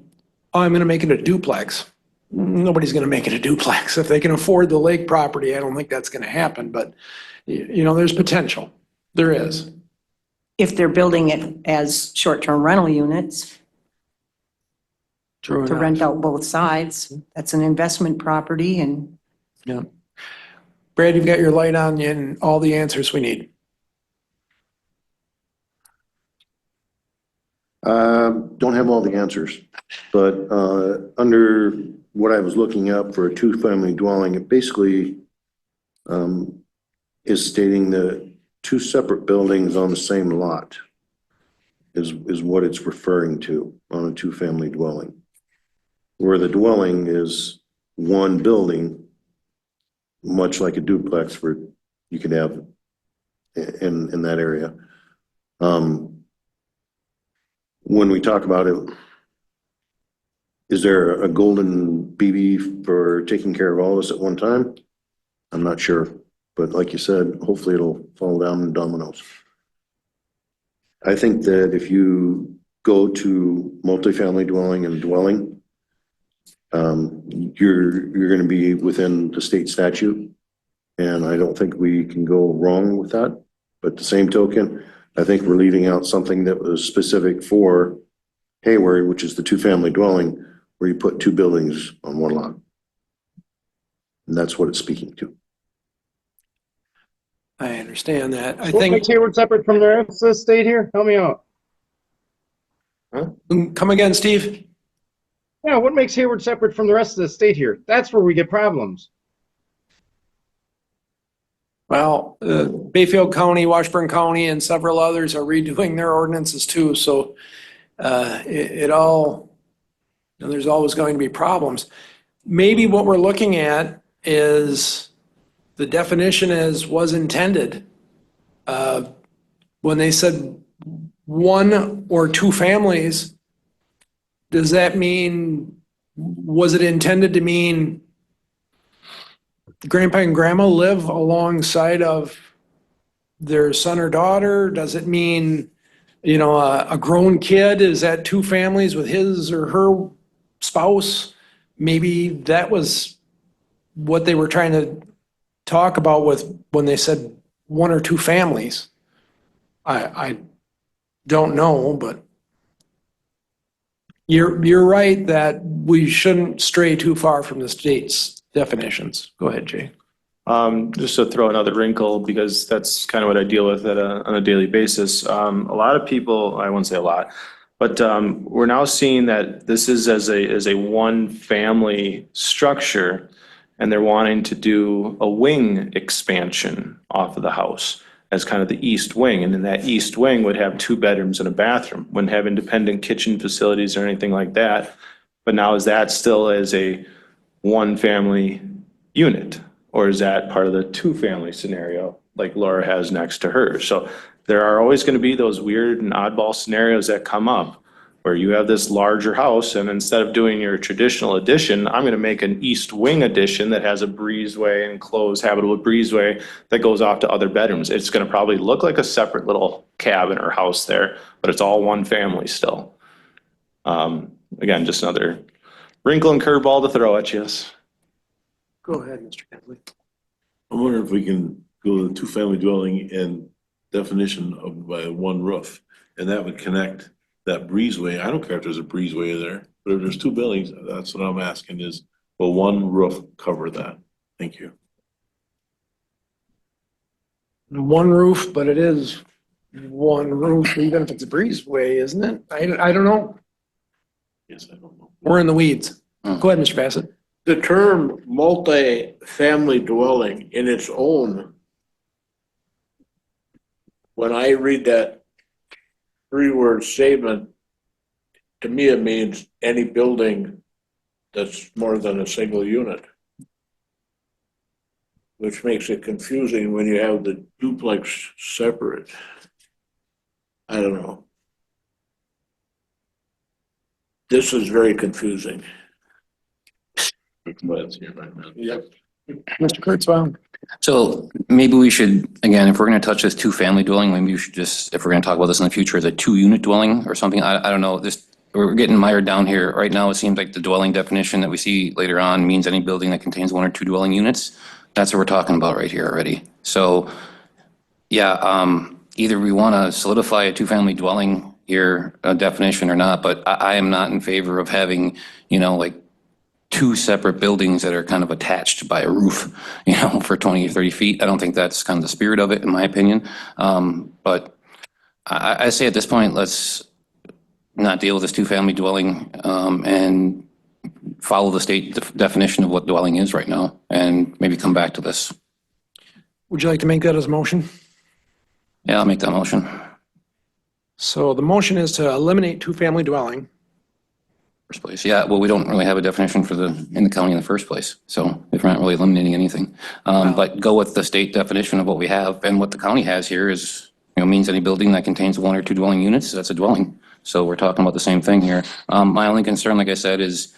I'm going to make it a duplex. Nobody's going to make it a duplex. If they can afford the lake property, I don't think that's going to happen. But, you know, there's potential. There is. if they're building it as short-term rental units True to enough. rent out both sides, that's an investment property and Yeah. Brad, you've got your light on and all the answers we need. Don't have all the answers, but under what I was looking up for a two-family dwelling, it basically is stating that two separate buildings on the same lot is what it's referring to on a two-family dwelling. Where the dwelling is one building, much like a duplex where you could have in that area. When we talk about it, is there a golden BB for taking care of all this at one time? I'm not sure, but like you said, hopefully it'll fall down in dominoes. I think that if you go to multifamily dwelling and dwelling, you're going to be within the state statute, and I don't think we can go wrong with that. But the same token, I think we're leaving out something that was specific for Hayward, which is the two-family dwelling, where you put two buildings on one lot. And that's what it's speaking to. I understand that. I What think, makes Hayward separate from the rest of the state here? Help me out. come again, Steve? Yeah, what makes Hayward separate from the rest of the state here? That's where we get problems. Well, Bayfield County, Washburn County, and several others are redoing their ordinances too, so it all, you know, there's always going to be problems. Maybe what we're looking at is the definition was intended. When they said one or two families, does that mean, was it intended to mean grandpa and grandma live alongside of their son or daughter? Does it mean, you know, a grown kid is at two families with his or her spouse? Maybe that was what they were trying to talk about with when they said one or two families. I don't know, but you're right that we shouldn't stray too far from the state's definitions. Go ahead, Jay. Just to throw another wrinkle, because that's kind of what I deal with on a daily basis. A lot of people, I won't say a lot, but we're now seeing that this is as a one family structure, and they're wanting to do a wing expansion off of the house as kind of the east wing. And then that east wing would have 2 bedrooms and a bathroom, wouldn't have independent kitchen facilities or anything like that. But now is that still as a one family unit? Or is that part of the two-family scenario like Laura has next to her? So there are always going to be those weird and oddball scenarios that come up where you have this larger house and instead of doing your traditional addition, I'm gonna make an east wing addition that has a breezeway, enclosed habitable breezeway that goes off to other bedrooms. It's gonna probably look like a separate little cabin or house there, but it's all one family still. Again, just another wrinkle and curveball to throw at you. Go ahead, Mr. Kentley. I'm wondering if we can go to the two-family dwelling and definition of by one roof, and that would connect that breezeway. I don't care if there's a breezeway there, but if there's two buildings, that's what I'm asking is, will one roof cover that? Thank you. One roof, but it is one roof, even if it's a breezeway, isn't it? I don't know. Yes, I don't know. We're in the weeds. Go ahead, Mr. Bassett. The term multi-family dwelling in its own, when I read that three-word statement, to me it means any building that's more than a single unit, which makes it confusing when you have the duplex separate. I don't know. This is very confusing. Yep. Mr. Kurtzweil. So maybe we should, again, if we're gonna touch this two-family dwelling, maybe we should just, if we're gonna talk about this in the future, as a two-unit dwelling or something, I don't know, this, we're getting mired down here. Right now, it seems like the dwelling definition that we see later on means any building that contains one or two dwelling units. That's what we're talking about right here already. So, yeah, either we wanna solidify a two-family dwelling here, definition or not, but I am not in favor of having, like, two separate buildings that are kind of attached by a roof, for 20 or 30 feet. I don't think that's kind of the spirit of it, in my opinion. But I say at this point, let's not deal with this two-family dwelling and follow the state definition of what dwelling is right now, and maybe come back to this. Would you like to make that as a motion? Yeah, I'll make that motion. So the motion is to eliminate two-family dwelling. First place, yeah, well, we don't really have a definition in the county in the first place, so if we're not really eliminating anything. But go with the state definition of what we have, and what the county has here is, means any building that contains one or two dwelling units, that's a dwelling. So we're talking about the same thing here. My only concern, like I said, is,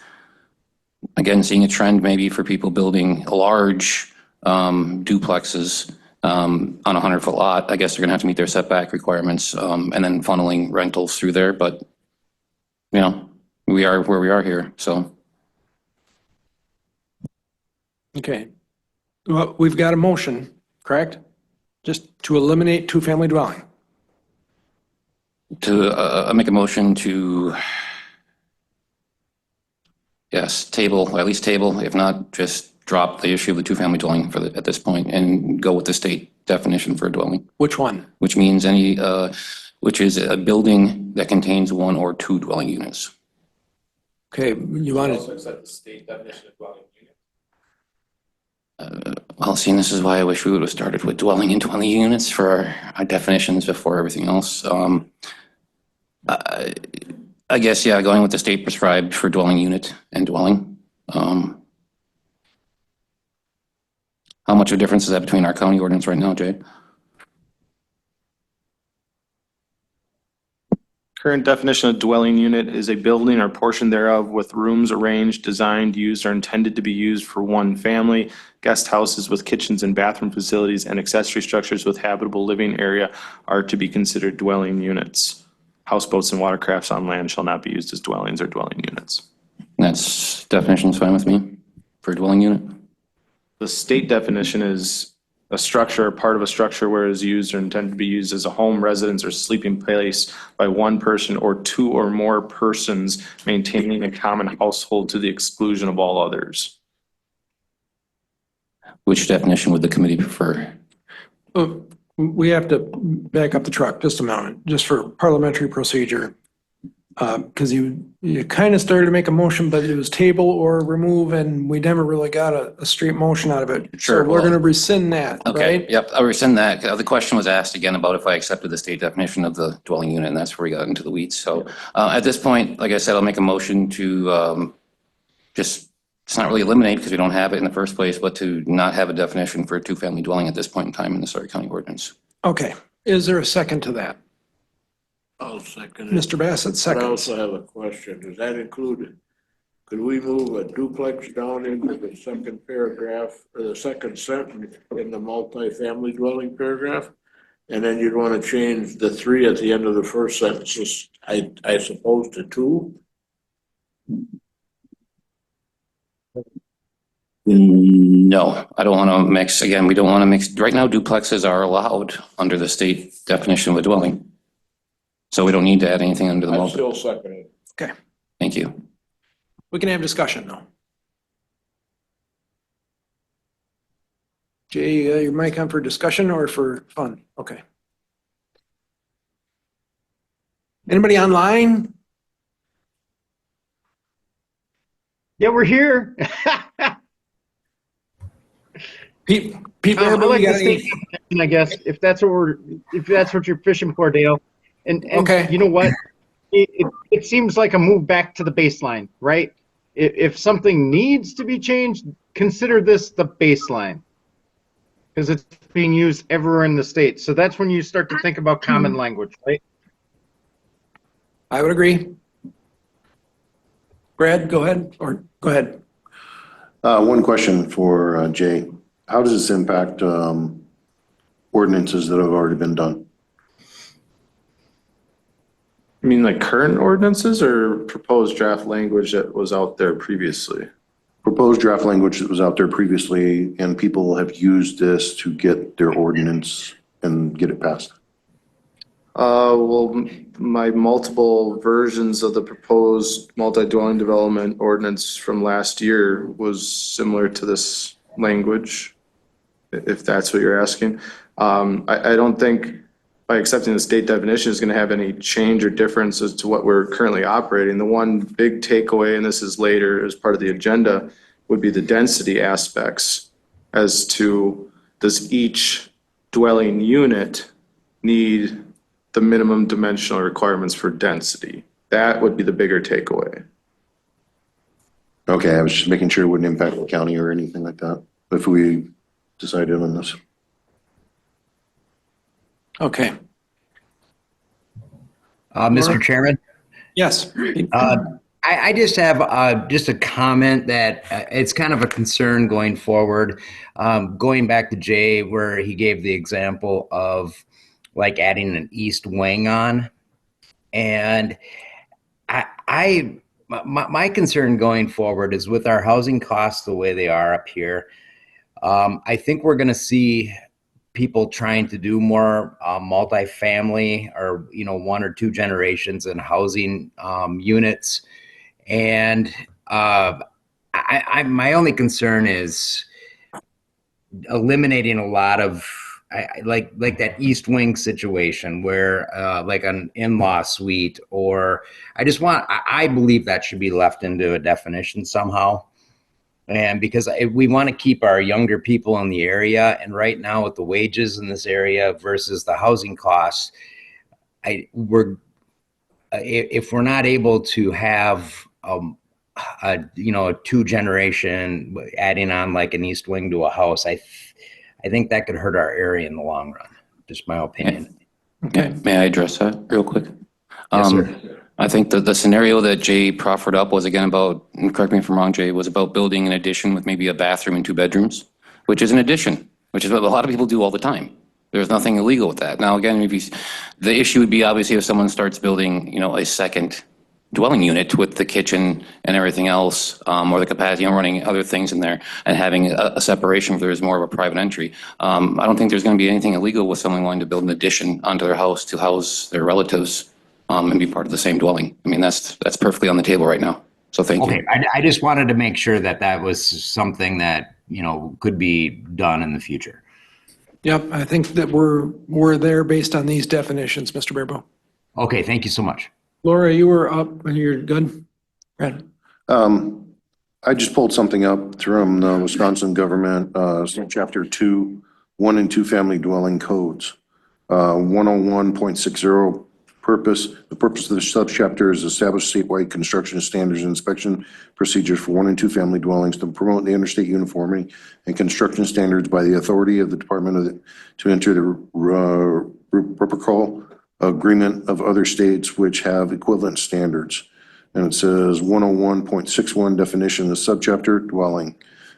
again, seeing a trend maybe for people building large duplexes on a 100-foot lot. I guess they're gonna have to meet their setback requirements, and then funneling rentals through there, but, we are where we are here, so. Okay. Well, we've got a motion, correct? Just to eliminate two-family dwelling. To make a motion to, yes, at least table, if not, just drop the issue of the two-family dwelling at this point and go with the state definition for a dwelling. Which one? Which means which is a building that contains one or two dwelling units. Okay, you want to, accept the state definition of dwelling unit. Well, see, this is why I wish we would have started with dwelling and dwelling units for our definitions before everything else. I guess, yeah, going with the state prescribed for dwelling unit and dwelling. How much of a difference is that between our county ordinance right now, Jay? Current definition of dwelling unit is a building or portion thereof with rooms arranged, designed, used, or intended to be used for one family. Guest houses with kitchens and bathroom facilities and accessory structures with habitable living area are to be considered dwelling units. Houseboats and watercrafts on land shall not be used as dwellings or dwelling units. That's definition's fine with me for dwelling unit. The state definition is a structure or part of a structure where it is used or intended to be used as a home, residence, or sleeping place by one person or two or more persons maintaining a common household to the exclusion of all others. Which definition would the committee prefer? we have to back up the truck just a moment, just for parliamentary procedure. Because you kind of started to make a motion, but it was table or remove, and we never really got a straight motion out of it. Sure, So we're going to rescind that, Okay, right? yep, I'll rescind that. The question was asked again about if I accepted the state definition of the dwelling unit, and that's where we got into the weeds. So at this point, like I said, I'll make a motion to just, it's not really eliminate because we don't have it in the first place, but to not have a definition for a two-family dwelling at this point in time in the Sawyer County ordinance. Okay, is there a second to that? I'll second it. Mr. Bassett But I seconds. also have a question. Does that include, could we move a duplex down into the second paragraph or the second sentence in the multifamily dwelling paragraph? And then you'd want to change the 3 at the end of the first sentence, I suppose, to 2? No, I don't want to mix, again, we don't want to mix, right now duplexes are allowed under the state definition of a dwelling. So we don't need to add anything under the I'm multi. still seconding. Okay, Thank you. we can have discussion now. Jay, your mic on for discussion or for fun? Okay. Anybody online? Yeah, we're here. Pete I Barber, like you the got state any? definition, I guess, if that's what you're fishing for, Dale. And Okay. you know what? It seems like a move back to the baseline, right? If something needs to be changed, consider this the baseline. Because it's being used everywhere in the state. So that's when you start to think about common language, right? I would agree. Brad, go ahead, or go ahead. One question for Jay. How does this impact ordinances that have already been done? You mean like current ordinances or proposed draft language that was out there previously? Proposed draft language that was out there previously, and people have used this to get their ordinance and get it passed. Well, my multiple versions of the proposed multi-dwelling development ordinance from last year was similar to this language, if that's what you're asking. I don't think by accepting the state definition is going to have any change or difference as to what we're currently operating. The one big takeaway, and this is later as part of the agenda, would be the density aspects as to does each dwelling unit need the minimum dimensional requirements for density? That would be the bigger takeaway. Okay, I was just making sure it wouldn't impact the county or anything like that if we decided on this. Okay, Mr. Chairman, yes. I just have just a comment that it's kind of a concern going forward. Going back to Jay, where he gave the example of like adding an east wing on. And my concern going forward is with our housing costs the way they are up here. I think we're going to see people trying to do more multifamily or, 1 or 2 generations in housing units. And my only concern is eliminating a lot of like that east wing situation where like an in-law suite, or I believe that should be left into a definition somehow. And because we want to keep our younger people in the area, and right now with the wages in this area versus the housing costs, if we're not able to have a 2-generation adding on like an east wing to a house, I think that could hurt our area in the long run. Just my opinion. Okay, may I address that real quick? Yes, sir. I think that the scenario that Jay proffered up was again about, and correct me if I'm wrong, Jay, was about building an addition with maybe a bathroom and 2 bedrooms, which is an addition, which is what a lot of people do all the time. There's nothing illegal with that. Now, again, the issue would be obviously if someone starts building, a second dwelling unit with the kitchen and everything else, or the capacity, running other things in there and having a separation where there's more of a private entry. I don't think there's going to be anything illegal with someone wanting to build an addition onto their house to house their relatives, and be part of the same dwelling. I mean, that's perfectly on the table right now. So thank you. Okay, I just wanted to make sure that was something that, could be done in the future. Yep, I think that we're there based on these definitions, Mr. Barbo. Okay, thank you so much. Laura, you were up and you're good? Brad? I just pulled something up from the Wisconsin government, chapter 2, 1 and 2 family dwelling codes. 101.60 the purpose of the subchapter is establish statewide construction standards and inspection procedures for 1 and 2 family dwellings to promote the interstate uniformity and construction standards by the authority of the Department to enter the reciprocal agreement of other states which have equivalent standards. And it says 101.61 definition of subchapter dwelling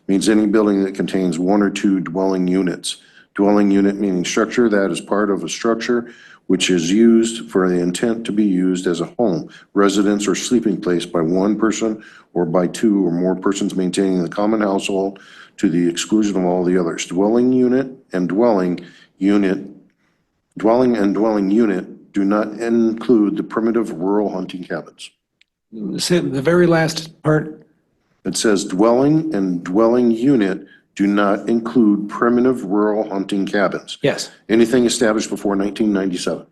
means any building that contains one or two dwelling units. Dwelling unit meaning structure that is part of a structure which is used for the intent to be used as a home, residence, or sleeping place by one person or by two or more persons maintaining the common household to the exclusion of all the others. Dwelling and dwelling unit do not include the primitive rural hunting cabins. Say the very last part. It says dwelling and dwelling unit do not include primitive rural hunting cabins. Yes. Anything established before 1997.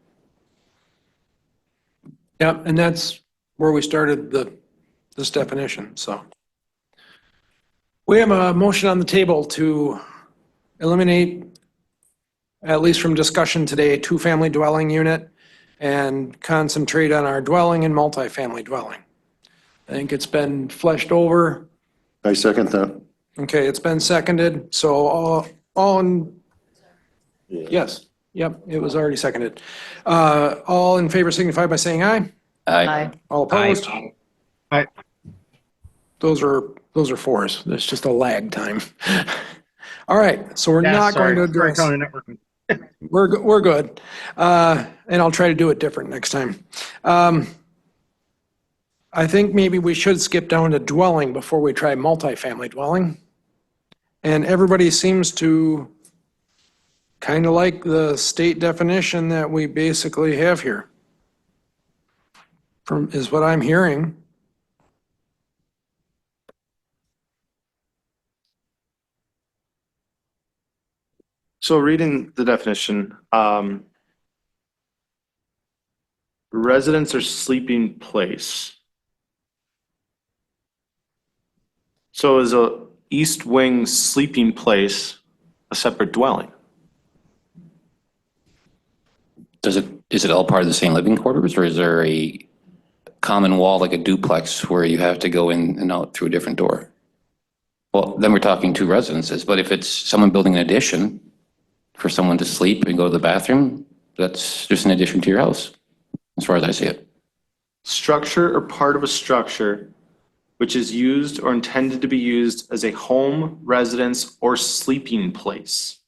Yep, and that's where we started this definition, so. We have a motion on the table to eliminate, at least from discussion today, two-family dwelling unit and concentrate on our dwelling and multifamily dwelling. I think it's been fleshed over. I second that. Okay, it's been seconded, so all in, yes, yep, it was already seconded. All in favor signify by saying aye. Aye. All opposed? Aye. Those are fours. There's just a lag time. All right, so we're Yeah, not going to sorry, address. County Networking. We're good. And I'll try to do it different next time. I think maybe we should skip down to dwelling before we try multifamily dwelling. And everybody seems to kind of like the state definition that we basically have here. Is what I'm hearing. So reading the definition, residence or sleeping place. So is a east wing sleeping place a separate dwelling? Is it all part of the same living quarters, or is there a common wall like a duplex where you have to go in and out through a different door? Well, then we're talking two residences, but if it's someone building an addition for someone to sleep and go to the bathroom, that's just an addition to your house, as far as I see it. Structure or part of a structure which is used or intended to be used as a home, residence, or sleeping place.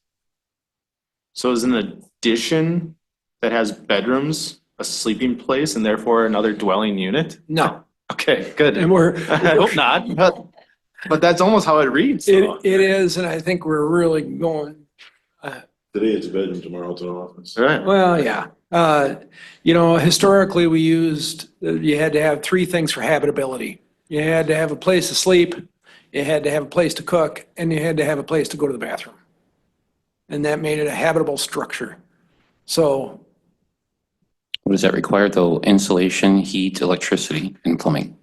So is an addition that has bedrooms a sleeping place and therefore another dwelling unit? No. Okay, good. And we're. I hope not, but that's almost how it reads. though. It is, and I think we're really going. Today it's a bedroom, tomorrow it's an office. Right. Well, yeah. Historically, we used, you had to have three things for habitability. You had to have a place to sleep, you had to have a place to cook, and you had to have a place to go to the bathroom. And that made it a habitable structure. So. What does that require though? Insulation, heat, electricity, and plumbing.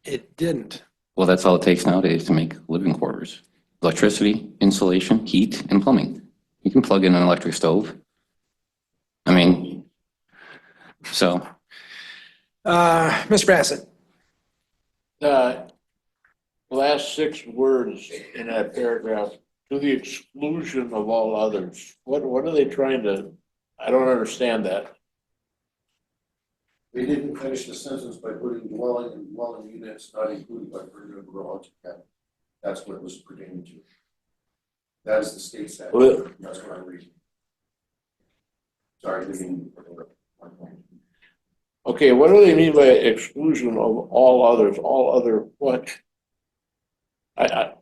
It didn't. Well, that's all it takes nowadays to make living quarters. Electricity, insulation, heat, and plumbing. You can plug in an electric stove. I mean, so. Mr. Bassett. Last 6 words in that paragraph, to the exclusion of all others. What are they trying to, I don't understand that. They didn't finish the sentence by putting dwelling and dwelling units not included by primitive rural hunting cabin. That's what it was pertaining to. That is the state statute. Well- That's what I'm reading. Sorry, didn't. Okay, what do they mean by exclusion of all others? All other what? Am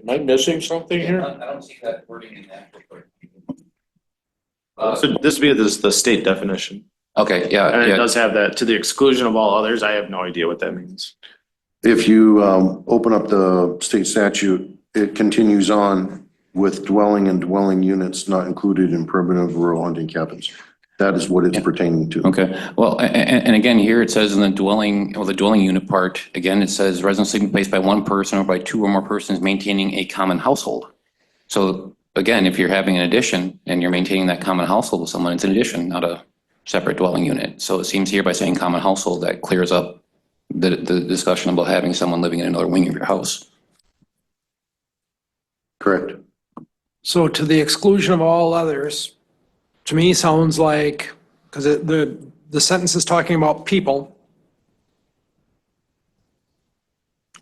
I missing something here? I don't see that wording in that. So this would be the state definition. Okay, And yeah, it yeah. does have that to the exclusion of all others. I have no idea what that means. If you open up the state statute, it continues on with dwelling and dwelling units not included in primitive rural hunting cabins. That is what it's pertaining to. Okay, well, and again, here it says in the dwelling unit part, again, it says residence sleeping place by one person or by two or more persons maintaining a common household. So again, if you're having an addition and you're maintaining that common household with someone, it's an addition, not a separate dwelling unit. So it seems here by saying common household, that clears up the discussion about having someone living in another wing of your house. Correct. So to the exclusion of all others, to me sounds like, because the sentence is talking about people.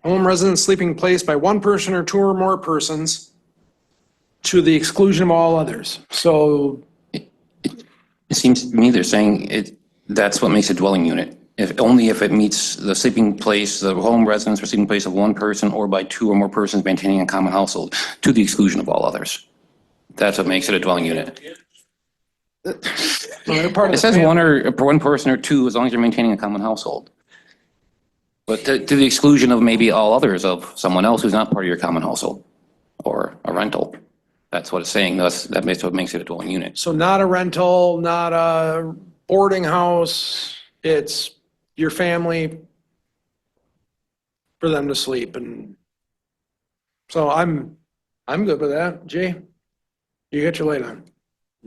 Home residence sleeping place by one person or two or more persons to the exclusion of all others. So It seems to me they're saying that's what makes a dwelling unit. Only if it meets the sleeping place, the home residence or sleeping place of one person or by two or more persons maintaining a common household to the exclusion of all others. That's what makes it a dwelling unit. It says one person or two as long as you're maintaining a common household. But to the exclusion of maybe all others of someone else who's not part of your common household or a rental. That's what it's saying. That's what makes it a dwelling unit. So not a rental, not a boarding house, it's your family for them to sleep. And so I'm good with that. Jay, you got your light on.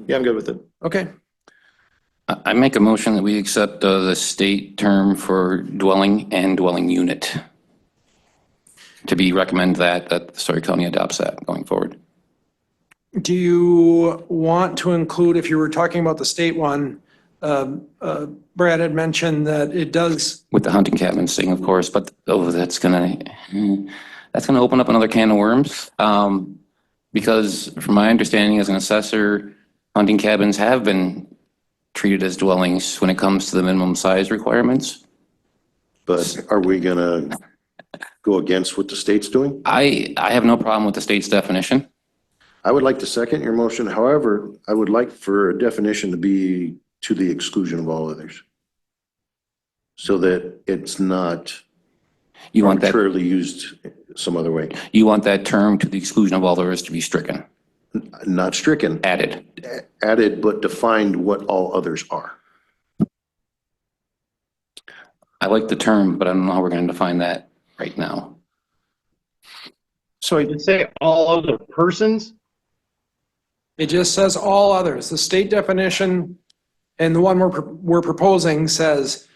Yeah, I'm good with it. Okay. I make a motion that we accept the state term for dwelling and dwelling unit to be recommended that the Story County adopts that going forward. Do you want to include, if you were talking about the state one, Brad had mentioned that it does. With the hunting cabins thing, of course, but that's gonna open up another can of worms. Because from my understanding as an assessor, hunting cabins have been treated as dwellings when it comes to the minimum size requirements. But are we gonna go against what the state's doing? I have no problem with the state's definition. I would like to second your motion. However, I would like for a definition to be to the exclusion of all others. So that it's not You want that, arbitrarily used some other way. you want that term to the exclusion of all others to be stricken, Not stricken, added. added, but defined what all others are. I like the term, but I don't know how we're going to define that right now. So Did it say all other persons? it just says all others. The state definition and the one we're proposing says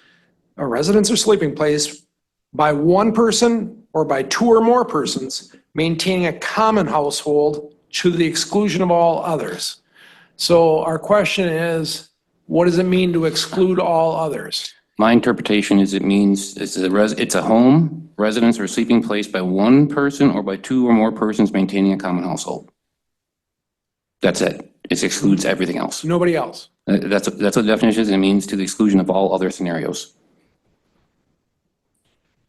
a residence or sleeping place by one person or by two or more persons maintaining a common household to the exclusion of all others. So our question is, what does it mean to exclude all others? My interpretation is it means it's a home, residence, or sleeping place by one person or by two or more persons maintaining a common household. That's it. It excludes everything else. Nobody else. That's what the definition is. It means to the exclusion of all other scenarios.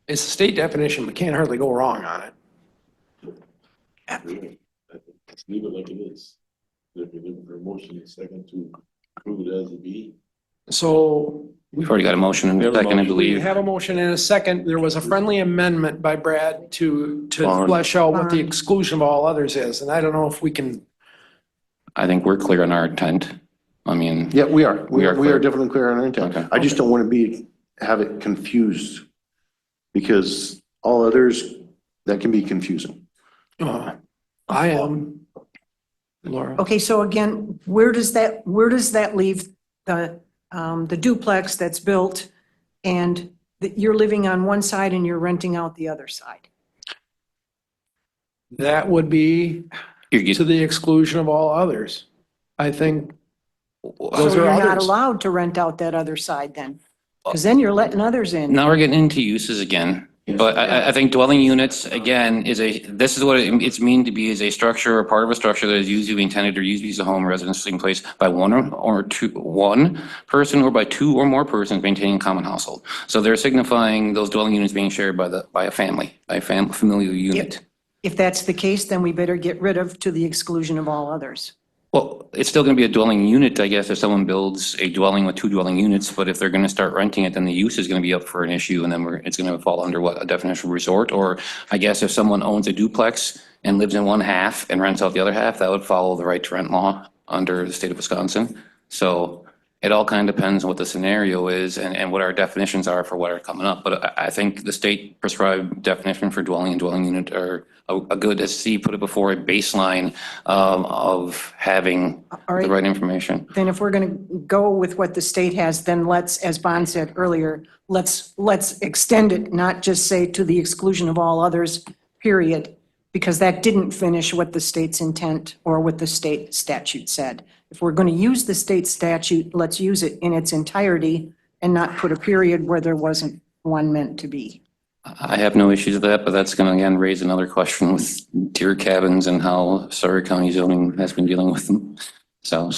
It's a state definition, but can't hardly go wrong on it. Let's leave it like it is. If you're looking for a motion, a second to approve it as a B. So We've already got a motion and a second, I we believe. have a motion and a second. There was a friendly amendment by Brad to flesh out what the exclusion of all others is. And I don't know if we can. I think we're clear on our intent. I mean, Yeah, we are. We are We clear. are definitely clear on our intent. Okay. I just don't want to have it confused because all others, that can be confusing. I am. Laura. Okay, so again, where does that leave the duplex that's built and that you're living on one side and you're renting out the other side? That would be to the exclusion of all others. I think those So are you're not others. allowed to rent out that other side then? Because then you're letting others in. now we're getting into uses again. But I think dwelling units, again, this is what it's mean to be, is a structure or part of a structure that is usually intended or used as a home, residence, sleeping place by one person or by two or more persons maintaining a common household. So they're signifying those dwelling units being shared by a family, familial unit. If that's the case, then we better get rid of to the exclusion of all others. Well, it's still going to be a dwelling unit, I guess, if someone builds a dwelling with two dwelling units, but if they're going to start renting it, then the use is going to be up for an issue, and then it's going to fall under what, a definition of resort? Or I guess if someone owns a duplex and lives in one half and rents out the other half, that would follow the right to rent law under the state of Wisconsin. So it all kind of depends on what the scenario is and what our definitions are for what are coming up. But I think the state prescribed definition for dwelling and dwelling unit are a good, as Steve put it before, a baseline of having the right information. Then if we're going to go with what the state has, then let's, as Bon said earlier, let's extend it, not just say to the exclusion of all others, period, because that didn't finish what the state's intent or what the state statute said. If we're going to use the state statute, let's use it in its entirety and not put a period where there wasn't one meant to be. I have no issues with that, but that's going to again raise another question with deer cabins and how Sawyer County zoning has been dealing with them. So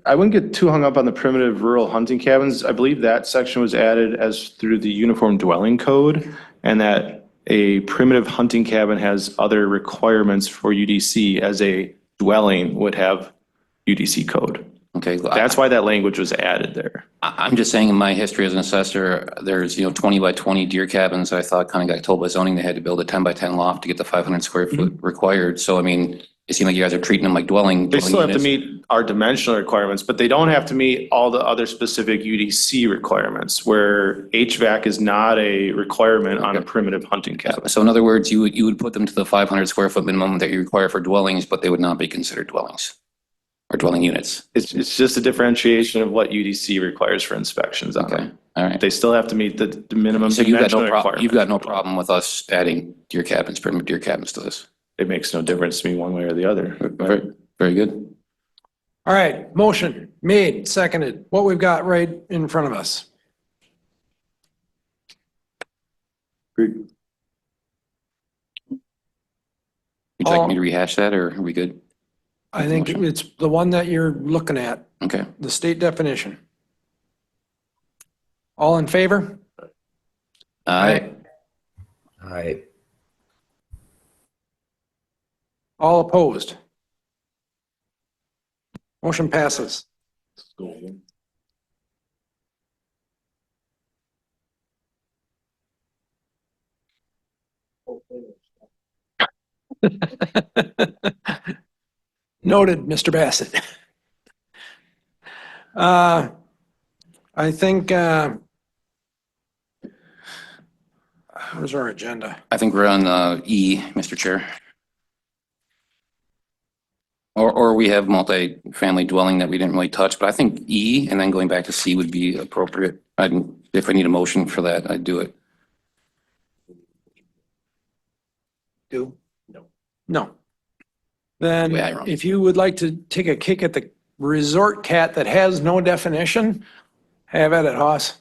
I wouldn't get too hung up on the primitive rural hunting cabins. I believe that section was added as through the Uniform Dwelling Code, and that a primitive hunting cabin has other requirements for UDC as a dwelling would have UDC code. okay, That's why that language was added there. I'm just saying in my history as an assessor, there's, 20 by 20 deer cabins. I thought kind of got told by zoning they had to build a 10 by 10 loft to get the 500 square foot required. So, I mean, it seemed like you guys are treating them like dwelling. They still have to units. meet our dimensional requirements, but they don't have to meet all the other specific UDC requirements where HVAC is not a requirement on a primitive hunting cabin. So in other words, you would put them to the 500 square foot minimum that you require for dwellings, but they would not be considered dwellings or dwelling units. It's just a differentiation of what UDC requires for inspections on Okay, them. all right. They still have to meet the minimum So you've got dimensional no problem, requirements. you've got no problem with us adding deer cabins, primitive deer cabins to this? It makes no difference to me one way or the other. Very, very good. All right, motion made, seconded. What we've got right in front of us. Agreed. Would you like me to rehash that or are we good? I think it's the one that you're looking at, Okay. the state definition. All in favor? Aye. All opposed? Motion passes. Noted, Mr. Bassett. I think, where's our agenda? I think we're on E, Mr. Chair. Or we have multi-family dwelling that we didn't really touch, but I think E and then going back to C would be appropriate. If I need a motion for that, I'd do it. Do? No. Then Yeah, you're wrong. if you would like to take a kick at the resort cat that has no definition, have at it, Hoss.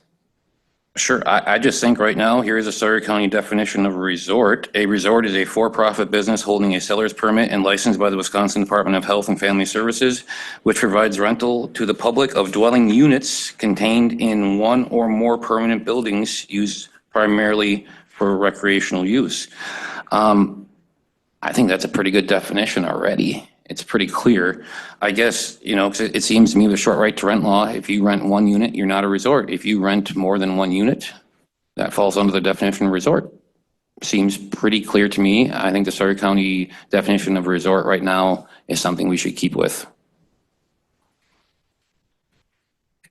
Sure. I just think right now, here is a Sawyer County definition of a resort. A resort is a for-profit business holding a seller's permit and licensed by the Wisconsin Department of Health and Family Services, which provides rental to the public of dwelling units contained in one or more permanent buildings used primarily for recreational use. I think that's a pretty good definition already. It's pretty clear. I guess, 'cause it seems to me with short right to rent law, if you rent one unit, you're not a resort. If you rent more than one unit, that falls under the definition of resort. Seems pretty clear to me. I think the Sawyer County definition of resort right now is something we should keep with.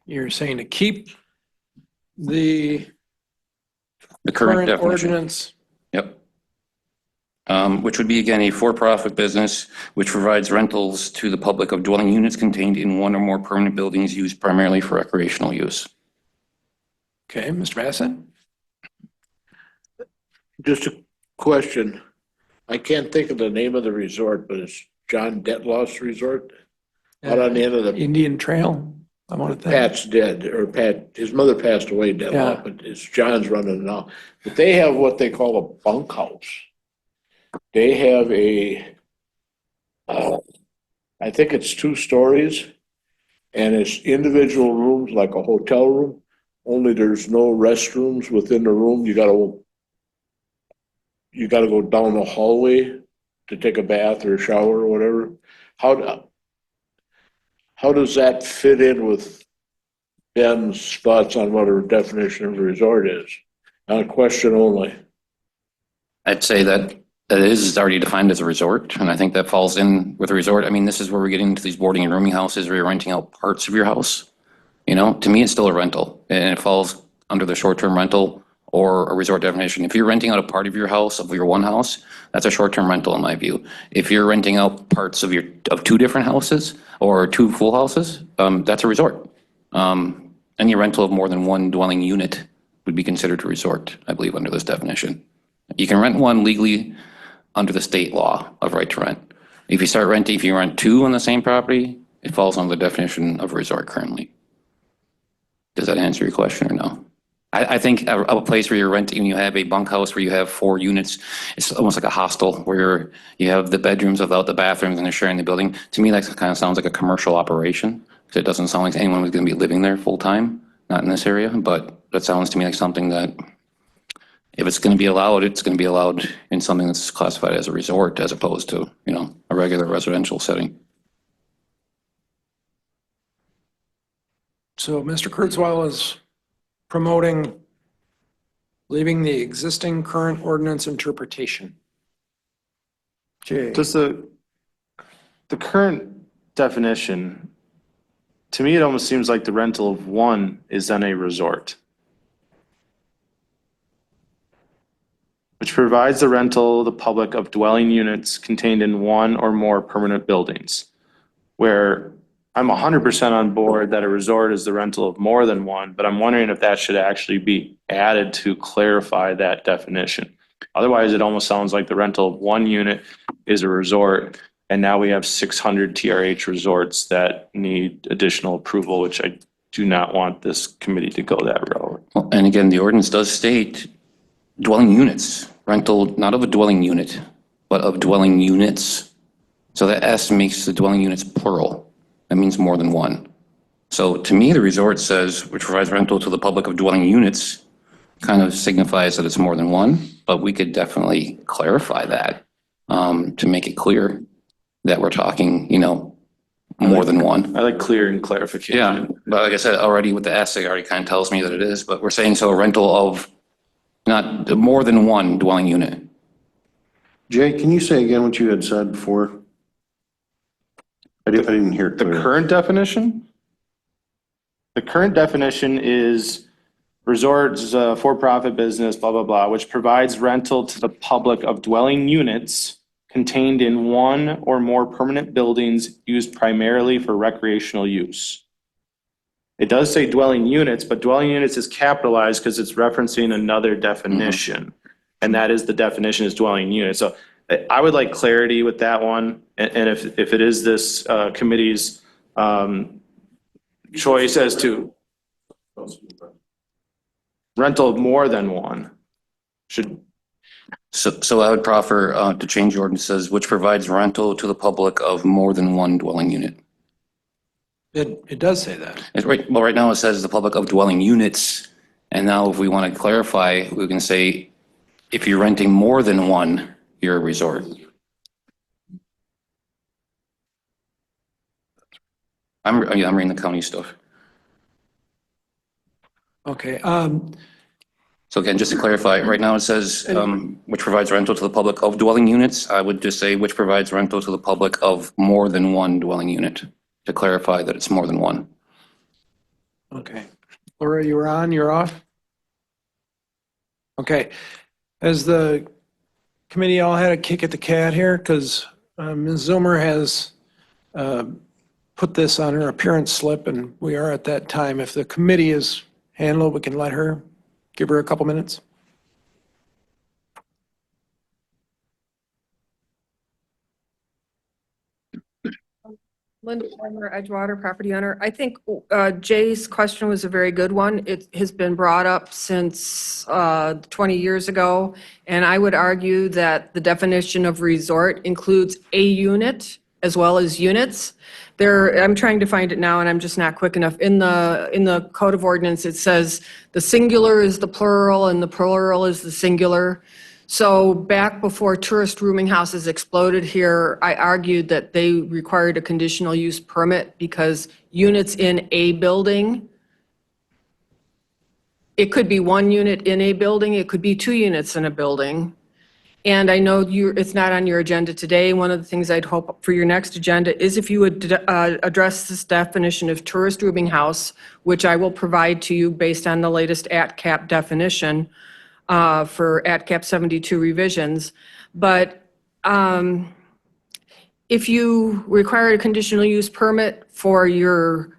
You're saying to keep the The current current definition. ordinance. Yep. Which would be again, a for-profit business which provides rentals to the public of dwelling units contained in one or more permanent buildings used primarily for recreational use. Okay, Mr. Bassett? Just a question. I can't think of the name of the resort, but it's John Detlof's Resort. Out on the end of the, Indian Trail, I want to think. Pat's dead, or Pat, his mother passed away, Yeah. Detloff, but it's John's running it now. But they have what they call a bunkhouse. They have I think it's 2 stories, and it's individual rooms like a hotel room, only there's no restrooms within the room. You gotta go down the hallway to take a bath or a shower or whatever. How does that fit in with Ben's thoughts on what a definition of a resort is? On a question only. I'd say that it is already defined as a resort, and I think that falls in with a resort. I mean, this is where we get into these boarding and rooming houses where you're renting out parts of your house. To me, it's still a rental, and it falls under the short-term rental or a resort definition. If you're renting out a part of your house, of your one house, that's a short-term rental in my view. If you're renting out parts of 2 different houses or 2 full houses, that's a resort. Any rental of more than one dwelling unit would be considered a resort, I believe, under this definition. You can rent one legally under the state law of right to rent. If you rent 2 on the same property, it falls under the definition of resort currently. Does that answer your question or no? I think a place where you're renting, you have a bunkhouse where you have 4 units, it's almost like a hostel where you have the bedrooms without the bathrooms and they're sharing the building. To me, that kind of sounds like a commercial operation. Because it doesn't sound like anyone was going to be living there full time, not in this area, but that sounds to me like something that if it's going to be allowed, it's going to be allowed in something that's classified as a resort as opposed to, a regular residential setting. So Mr. Kurzweil is promoting leaving the existing current ordinance interpretation. Jay, Does the current definition, to me, it almost seems like the rental of one is then a resort, which provides the rental to the public of dwelling units contained in one or more permanent buildings, where I'm 100% on board that a resort is the rental of more than one, but I'm wondering if that should actually be added to clarify that definition. Otherwise, it almost sounds like the rental of one unit is a resort, and now we have 600 TRH resorts that need additional approval, which I do not want this committee to go that route. Well, and again, the ordinance does state dwelling units, rental, not of a dwelling unit, but of dwelling units. So that S makes the dwelling units plural. That means more than one. So to me, the resort says, which provides rental to the public of dwelling units, kind of signifies that it's more than one, but we could definitely clarify that to make it clear that we're talking, more than one. I like clear and clarification. Yeah, but like I said, already with the S, it already kind of tells me that it is, but we're saying so a rental of not more than one dwelling unit. Jay, can you say again what you had said before? I didn't hear it The clearly. current definition? The current definition is resorts, for-profit business, blah, blah, blah, which provides rental to the public of dwelling units contained in one or more permanent buildings used primarily for recreational use. It does say dwelling units, but dwelling units is capitalized because it's referencing another definition. And that is the definition is dwelling unit. So I would like clarity with that one. And if it is this committee's choice as to rental of more than one should. So I would proffer to change the ordinances, which provides rental to the public of more than one dwelling unit. it does say that. Right now it says the public of dwelling units. And now if we want to clarify, we can say, if you're renting more than one, you're a resort. I'm reading the county stuff. Okay, So again, just to clarify, right now it says, which provides rental to the public of dwelling units. I would just say, which provides rental to the public of more than one dwelling unit, to clarify that it's more than one. okay. Laura, you were on, you're off? Okay. Has the committee all had a kick at the cat here? Because Ms. Zoomer has put this on her appearance slip, and we are at that time. If the committee is handled, we can let her, give her a couple minutes. Linda Farmer, Edgewater, property owner. I think Jay's question was a very good one. It has been brought up since 20 years ago, and I would argue that the definition of resort includes a unit as well as units. I'm trying to find it now, and I'm just not quick enough. In the Code of Ordinance, it says the singular is the plural and the plural is the singular. So back before tourist rooming houses exploded here, I argued that they required a conditional use permit because units in a building, it could be one unit in a building, it could be 2 units in a building. And I know it's not on your agenda today. One of the things I'd hope for your next agenda is if you would address this definition of tourist rooming house, which I will provide to you based on the latest ATCAP definition for ATCAP 72 revisions. But if you require a conditional use permit for your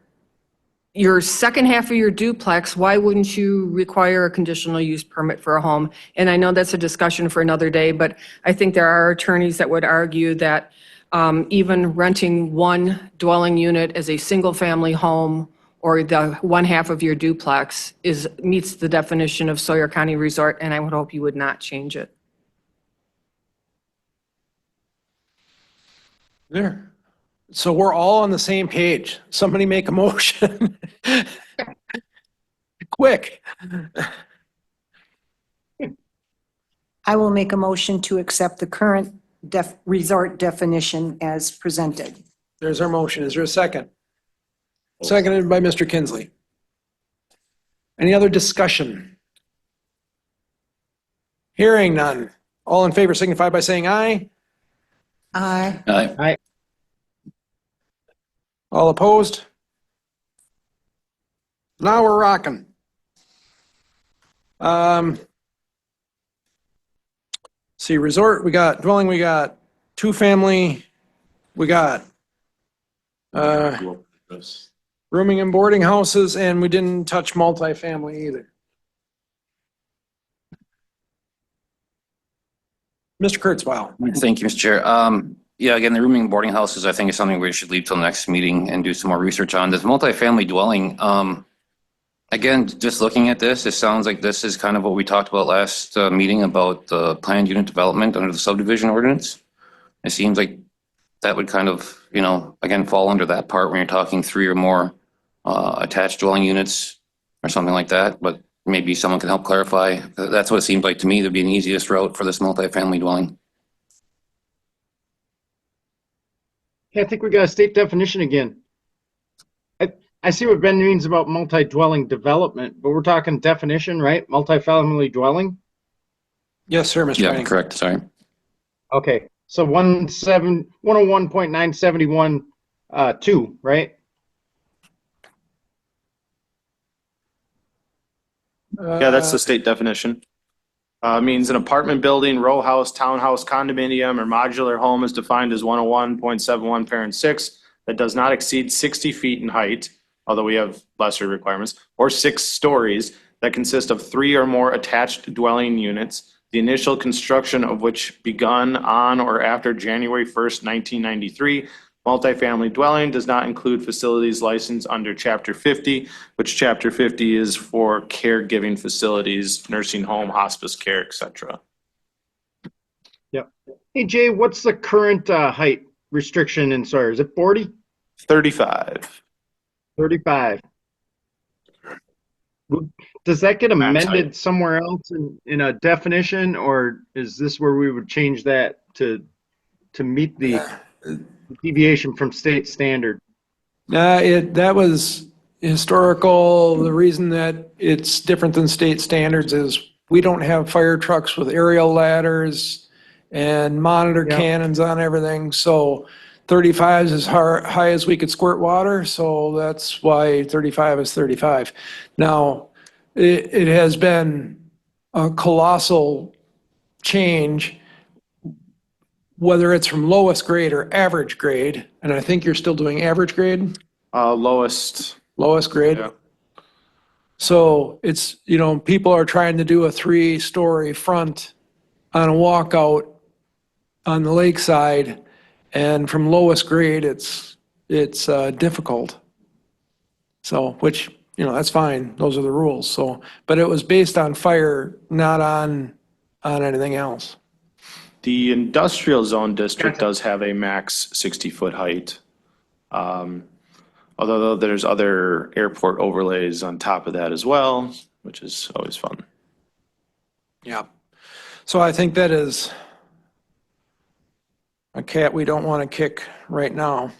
second half of your duplex, why wouldn't you require a conditional use permit for a home? And I know that's a discussion for another day, but I think there are attorneys that would argue that even renting one dwelling unit as a single-family home or the one half of your duplex meets the definition of Sawyer County Resort, and I would hope you would not change it. There. So we're all on the same page. Somebody make a motion. Quick. I will make a motion to accept the current resort definition as presented. There's our motion. Is there a second? Seconded by Mr. Kinsley. Any other discussion? Hearing none. All in favor signify by saying aye. Aye. Aye. All opposed? Now we're rocking. See, resort, we got dwelling, we got two-family, we got rooming and boarding houses, and we didn't touch multifamily either. Mr. Kurzweil. Thank you, Mr. Chair. Yeah, again, the rooming and boarding houses, I think is something we should leave till next meeting and do some more research on. This multifamily dwelling, again, just looking at this, it sounds like this is kind of what we talked about last meeting about the planned unit development under the subdivision ordinance. It seems like that would kind of, again, fall under that part when you're talking 3 or more attached dwelling units or something like that, but maybe someone can help clarify. That's what it seems like to me to be an easiest route for this multifamily dwelling. Yeah, I think we got a state definition again. I see what Ben means about multi-dwelling development, but we're talking definition, right? Multifamily dwelling? Yes, sir, Mr. Yeah, Rennie. correct, sorry. Okay, so 101.971 2, right? Yeah, that's the state definition. Means an apartment building, row house, townhouse, condominium, or modular home is defined as 101.71 parent 6 that does not exceed 60 feet in height, although we have lesser requirements, or 6 stories that consist of 3 or more attached dwelling units, the initial construction of which begun on or after January 1st, 1993. Multifamily dwelling does not include facilities licensed under Chapter 50, which Chapter 50 is for caregiving facilities, nursing home, hospice care, etc. Yep. Hey, Jay, what's the current height restriction in Sawyer? Is it 40? 35. 35. Does that get Max amended height. somewhere else in a definition, or is this where we would change that to meet the deviation from state standard? That was historical. The reason that it's different than state standards is we don't have fire trucks with aerial ladders and monitor Yeah. cannons on everything. So 35 is as high as we could squirt water. So that's why 35 is 35. Now, it has been a colossal change, whether it's from lowest grade or average grade, and I think you're still doing average grade, Lowest. lowest grade. Yeah. So it's, people are trying to do a 3-story front on a walkout on the lakeside, and from lowest grade, it's difficult. So, which, that's fine. Those are the rules. So, but it was based on fire, not on anything else. The industrial zone district does have a max 60-foot height. Although there's other airport overlays on top of that as well, which is always fun. Yeah. So I think that is a cat we don't want to kick right now.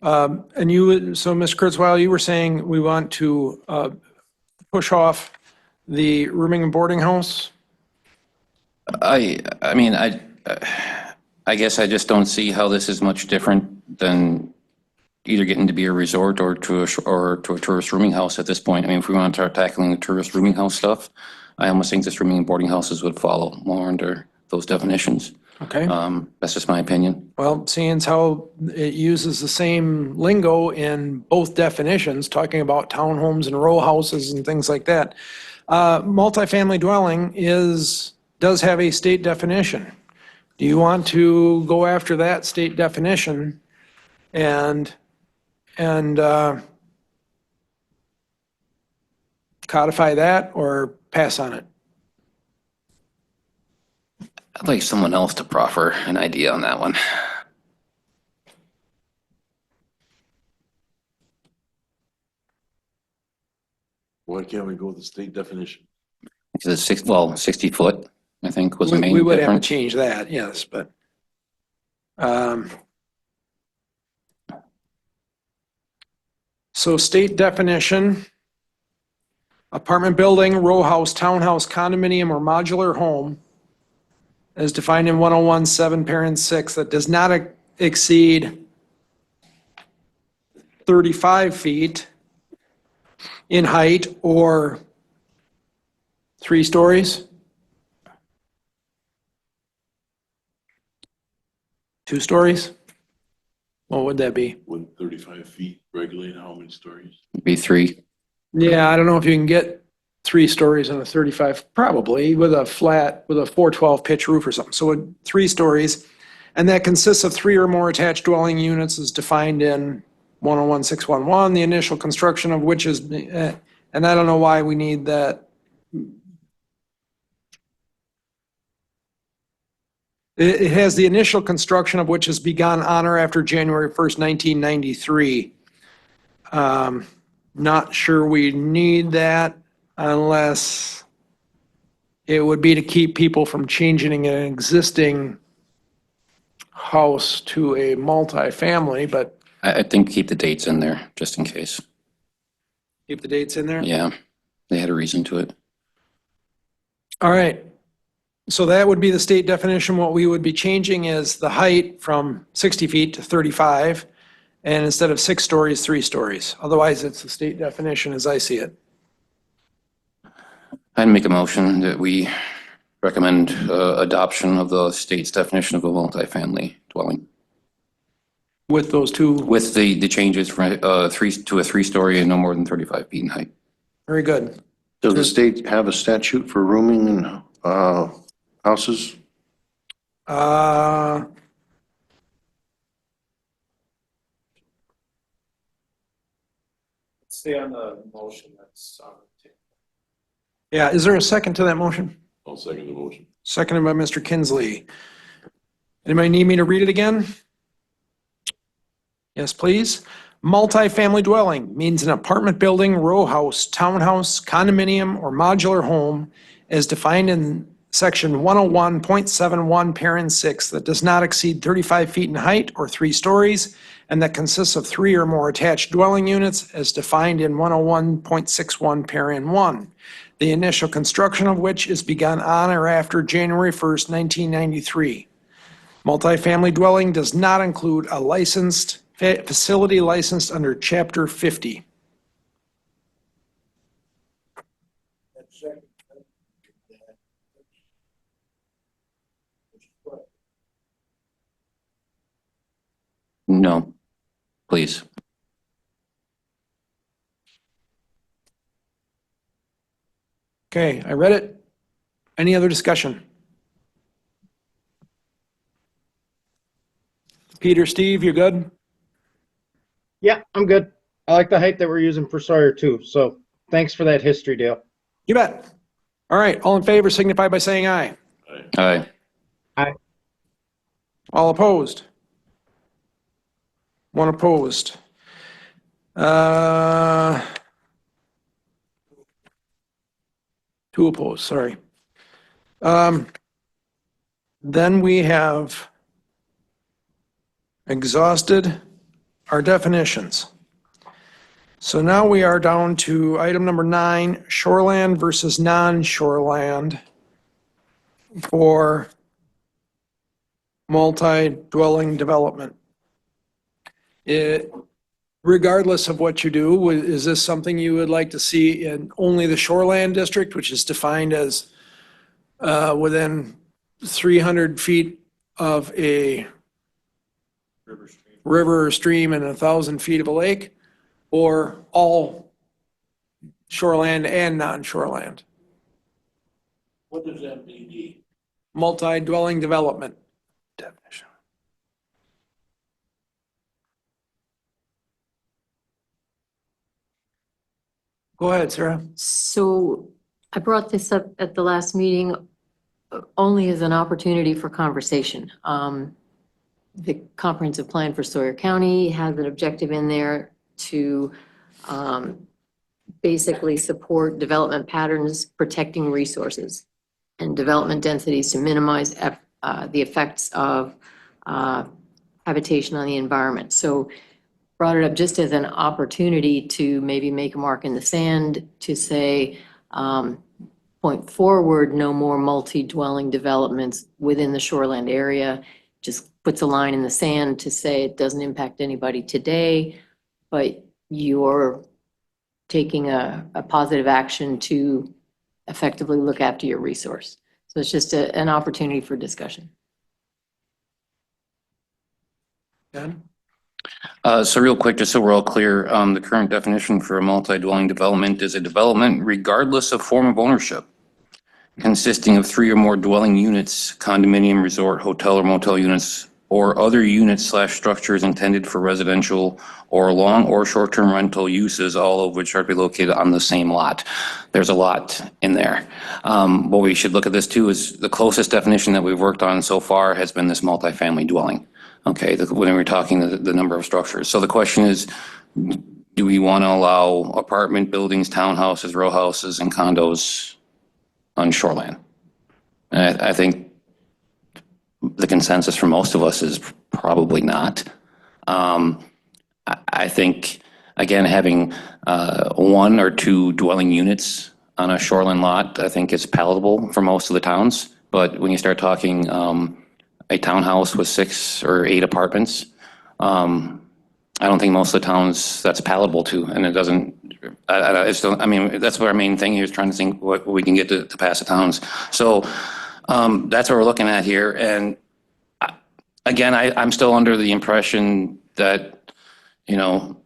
So Ms. Kurzweil, you were saying we want to push off the rooming and boarding house? I guess I just don't see how this is much different than either getting to be a resort or to a tourist rooming house at this point. I mean, if we want to start tackling the tourist rooming house stuff, I almost think this rooming and boarding houses would follow more under those definitions. Okay. That's just my opinion. Well, seeing as how it uses the same lingo in both definitions, talking about townhomes and row houses and things like that. Multifamily dwelling does have a state definition. Do you want to go after that state definition and codify that or pass on it? I'd like someone else to proffer an idea on that one. Why can't we go with the state definition? Because it's 60 foot, I think, was the main We would have to difference. change that, yes, but. So state definition, apartment building, row house, townhouse, condominium, or modular home as defined in 101.7, parent 6, that does not exceed 35 feet in height or 3 stories? 2 stories? What would that be? Would 35 feet regulate how many stories? Be 3. Yeah, I don't know if you can get 3 stories on a 35, probably with a 412 pitch roof or something. So 3 stories, and that consists of 3 or more attached dwelling units as defined in 101.611, the initial construction of which is, and I don't know why we need that. It has the initial construction of which has begun on or after January 1st, 1993. Not sure we need that unless it would be to keep people from changing an existing house to a multifamily, but I think keep the dates in there, just in case. keep the dates in there. Yeah, they had a reason to it. All right. So that would be the state definition. What we would be changing is the height from 60 feet to 35, and instead of 6 stories, 3 stories. Otherwise, it's the state definition as I see it. I'd make a motion that we recommend adoption of the state's definition of a multifamily dwelling With those two, with the changes from 3 to a 3-story and no more than 35 feet in height. very good. Does the state have a statute for rooming in houses? Stay on the motion that's on the table. Yeah, is there a second to that motion? I'll second the motion. Seconded by Mr. Kinsley. Anybody need me to read it again? Yes, please. Multifamily dwelling means an apartment building, row house, townhouse, condominium, or modular home as defined in section 101.71, parent 6, that does not exceed 35 feet in height or 3 stories, and that consists of 3 or more attached dwelling units as defined in 101.61, parent 1. The initial construction of which is begun on or after January 1st, 1993. Multifamily dwelling does not include a licensed facility licensed under Chapter 50. No, please. Okay, I read it. Any other discussion? Peter, Steve, you good? Yeah, I'm good. I like the height that we're using for Sawyer too. So thanks for that history, Dale. You bet. All right, all in favor signify by saying aye. Aye. All opposed? One opposed. Two opposed, sorry. Then we have exhausted our definitions. So now we are down to item number 9, shoreland versus non-shoreland for multi-dwelling development. Regardless of what you do, is this something you would like to see in only the shoreland district, which is defined as within 300 feet of a river or stream and 1,000 feet of a lake, or all shoreland and non-shoreland? What does MDD? Multi-dwelling development. Go ahead, Sarah. So I brought this up at the last meeting only as an opportunity for conversation. The comprehensive plan for Sawyer County has an objective in there to basically support development patterns, protecting resources and development densities to minimize the effects of habitation on the environment. So brought it up just as an opportunity to maybe make a mark in the sand to say, point forward, no more multi-dwelling developments within the shoreland area. Just puts a line in the sand to say it doesn't impact anybody today, but you're taking a positive action to effectively look after your resource. So it's just an opportunity for discussion. Ken? So real quick, just so we're all clear, the current definition for a multi-dwelling development is a development regardless of form of ownership, consisting of 3 or more dwelling units, condominium, resort, hotel or motel units, or other units/structures intended for residential or long or short-term rental uses, all of which are to be located on the same lot. There's a lot in there. What we should look at this too is the closest definition that we've worked on so far has been this multifamily dwelling. Okay, when we're talking the number of structures. So the question is, do we want to allow apartment buildings, townhouses, row houses, and condos on shoreline? And I think the consensus for most of us is probably not. I think, again, having 1 or 2 dwelling units on a shoreline lot, I think is palatable for most of the towns. But when you start talking a townhouse with 6 or 8 apartments, I don't think most of the towns that's palatable to, and it doesn't, I mean, that's what our main thing here is trying to think what we can get to pass the towns. So that's what we're looking at here. And again, I'm still under the impression that, you know,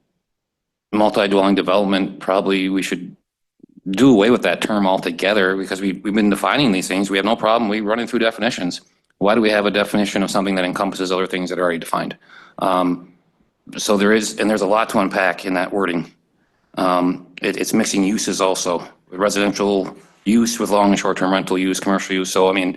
multi-dwelling development, probably we should do away with that term altogether because we've been defining these things. We have no problem. We're running through definitions. Why do we have a definition of something that encompasses other things that are already defined? So there's a lot to unpack in that wording. It's mixing uses also, residential use with long and short-term rental use, commercial use. So, I mean,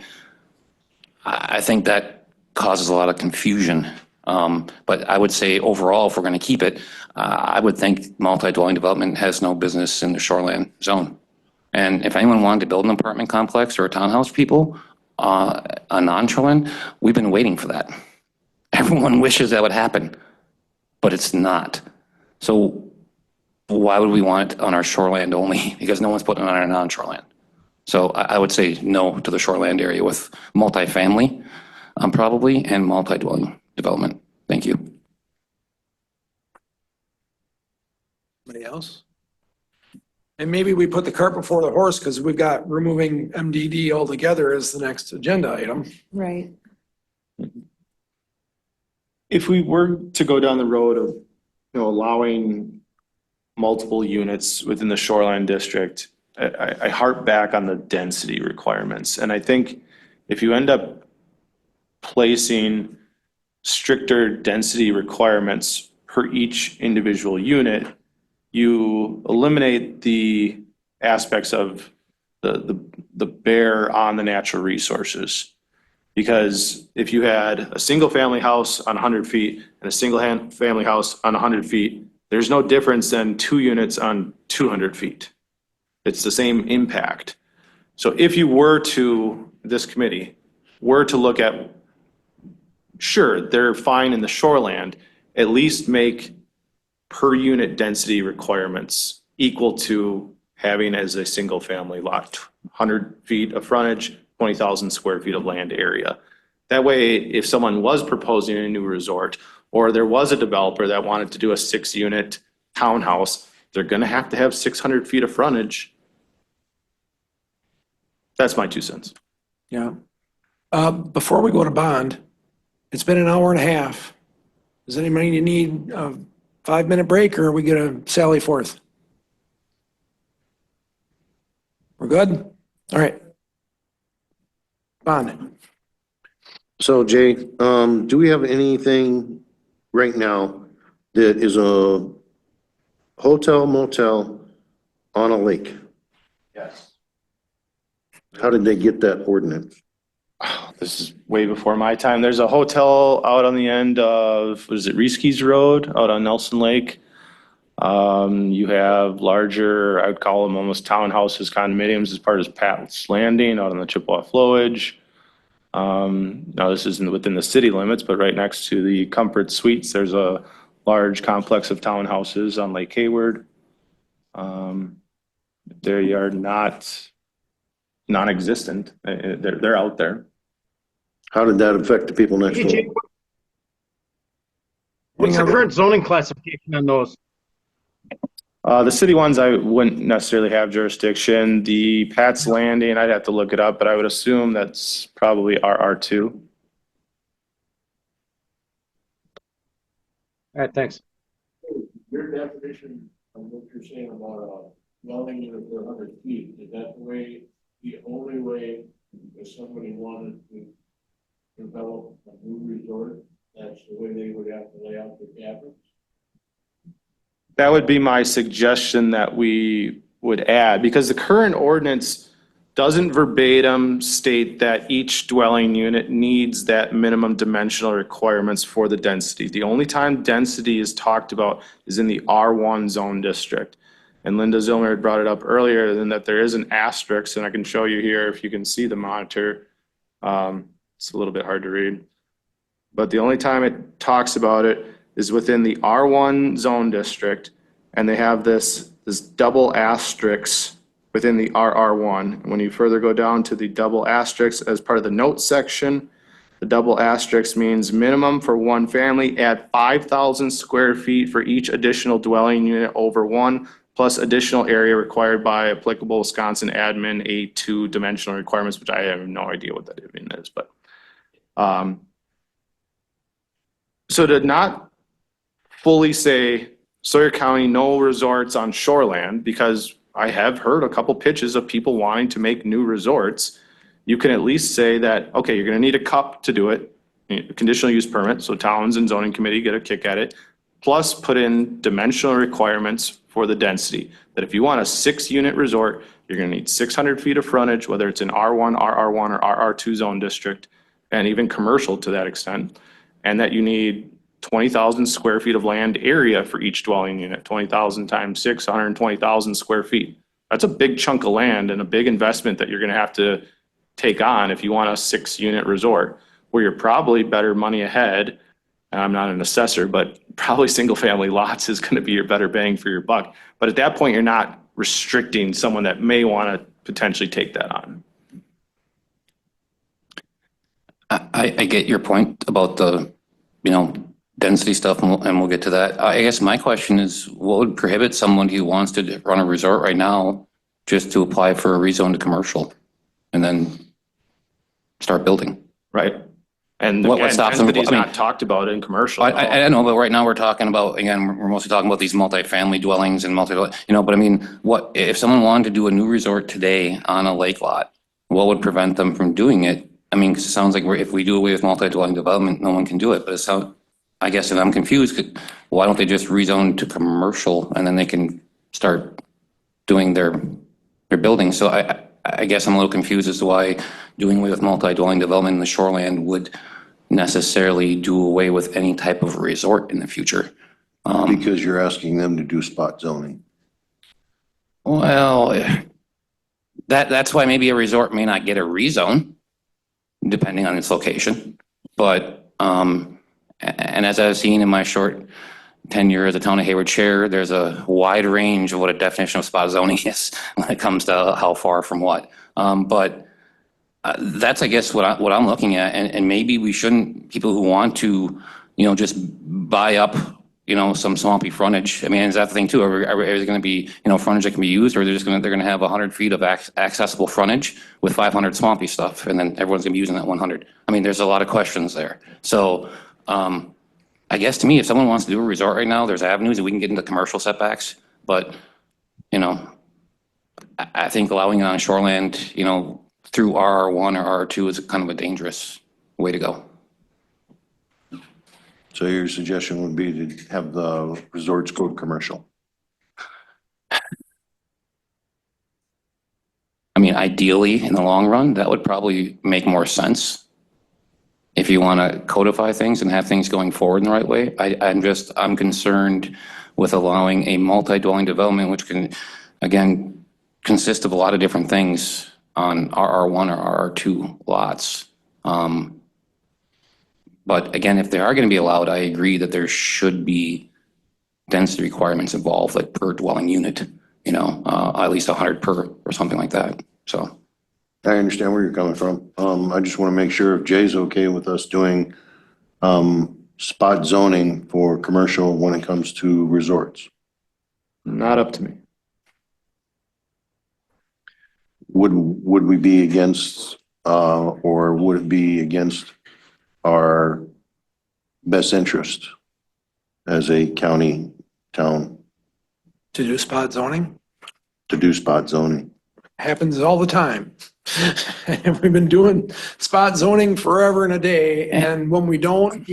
I think that causes a lot of confusion. But I would say overall, if we're going to keep it, I would think multi-dwelling development has no business in the shoreline zone. And if anyone wanted to build an apartment complex or a townhouse, people, a non-shoreline, we've been waiting for that. Everyone wishes that would happen, but it's not. So why would we want it on our shoreland only? Because no one's putting it on our non-shoreland. So I would say no to the shoreland area with multifamily, probably, and multi-dwelling development. Thank you. Anybody else? And maybe we put the cart before the horse because we've got removing MDD altogether as the next agenda item. Right. If we were to go down the road of, allowing multiple units within the shoreline district, I harp back on the density requirements. And I think if you end up placing stricter density requirements per each individual unit, you eliminate the aspects of the bear on the natural resources. Because if you had a single family house on 100 feet and a single family house on 100 feet, there's no difference than 2 units on 200 feet. It's the same impact. So if you were to, this committee, were to look at, sure, they're fine in the shoreland, at least make per unit density requirements equal to having as a single family lot, 100 feet of frontage, 20,000 square feet of land area. That way, if someone was proposing a new resort, or there was a developer that wanted to do a 6-unit townhouse, they're gonna have to have 600 feet of frontage. That's my 2 cents. Yeah. Before we go to bond, it's been an hour and a half. Does anybody need a 5-minute break or are we gonna sally forth? We're good? All right. Bond. So Jay, do we have anything right now that is a hotel motel on a lake. Yes. How did they get that ordinance? This is way before my time. There's a hotel out on the end of, what is it, Reese's Road out on Nelson Lake. You have larger, I would call them almost townhouses, condominiums as part of Pat's Landing out on the Chippewa Flowage. Now this isn't within the city limits, but right next to the Comfort Suites, there's a large complex of townhouses on Lake Hayward. They are not non-existent. They're out there. How did that affect the people next Hey, door? Jake, what's the current zoning classification on those? The city ones, I wouldn't necessarily have jurisdiction. The Pat's Landing, I'd have to look it up, but I would assume that's probably RR2. All right, thanks. Your definition of what you're saying about a dwelling unit per 100 feet, is that the only way if somebody wanted to develop a new resort, that's the way they would have to lay out their cabins? That would be my suggestion that we would add, because the current ordinance doesn't verbatim state that each dwelling unit needs that minimum dimensional requirements for the density. The only time density is talked about is in the R1 zone district. And Linda Zillmer had brought it up earlier, and that there is an asterisk, and I can show you here if you can see the monitor. It's a little bit hard to read. But the only time it talks about it is within the R1 zone district, and they have this double asterisk within the RR1. When you further go down to the double asterisk as part of the notes section, the double asterisk means minimum for one family, add 5,000 square feet for each additional dwelling unit over one, plus additional area required by applicable Wisconsin admin A2 dimensional requirements, which I have no idea what that even is, but. So to not fully say Sawyer County, no resorts on shoreland, because I have heard a couple pitches of people wanting to make new resorts. You can at least say that, okay, you're gonna need a cup to do it, a conditional use permit, so towns and zoning committee get a kick at it. Plus put in dimensional requirements for the density, that if you want a 6-unit resort, you're gonna need 600 feet of frontage, whether it's in R1, RR1, or RR2 zone district, and even commercial to that extent. And that you need 20,000 square feet of land area for each dwelling unit, 20,000 times 6, 120,000 square feet. That's a big chunk of land and a big investment that you're gonna have to take on if you want a 6-unit resort, where you're probably better money ahead. And I'm not an assessor, but probably single-family lots is gonna be your better bang for your buck. But at that point, you're not restricting someone that may wanna potentially take that on. I get your point about the, density stuff, and we'll get to that. I guess my question is, what would prohibit someone who wants to run a resort right now just to apply for a rezone to commercial and then start building? Right? And What again, stops them? density is I mean, not talked about in commercial at all. I know, but right now we're talking about, again, we're mostly talking about these multifamily dwellings and but I mean, what, if someone wanted to do a new resort today on a lake lot, what would prevent them from doing it? I mean, 'cause it sounds like if we do away with multi-dwelling development, no one can do it, but I guess if I'm confused, why don't they just rezone to commercial and then they can start doing their building? So I guess I'm a little confused as to why doing away with multi-dwelling development in the shoreland would necessarily do away with any type of resort in the future. Because you're asking them to do spot zoning. Well, that's why maybe a resort may not get a rezone, depending on its location. But, and as I've seen in my short tenure as a town of Hayward chair, there's a wide range of what a definition of spot zoning is when it comes to how far from what. But that's, I guess, what I'm looking at. And maybe we shouldn't, people who want to, just buy up, some swampy frontage. I mean, is that the thing too? Are there going to be, frontage that can be used, or they're going to have 100 feet of accessible frontage with 500 swampy stuff, and then everyone's going to be using that 100? I mean, there's a lot of questions there. So, I guess to me, if someone wants to do a resort right now, there's avenues and we can get into commercial setbacks, but, I think allowing it on shoreland, through RR1 or RR2 is kind of a dangerous way to go. So your suggestion would be to have the resorts go commercial? I mean, ideally, in the long run, that would probably make more sense. If you want to codify things and have things going forward in the right way, I'm concerned with allowing a multi-dwelling development, which can, again, consist of a lot of different things on RR1 or RR2 lots. But again, if they are going to be allowed, I agree that there should be density requirements involved, like per dwelling unit, at least 100 per or something like that. So. I understand where you're coming from. I just want to make sure if Jay's okay with us doing spot zoning for commercial when it comes to resorts. Not up to me. Would we be against, or would it be against our best interest as a county town To do spot zoning to do spot zoning? happens all the time. And we've been doing spot zoning forever and a day, and when we don't,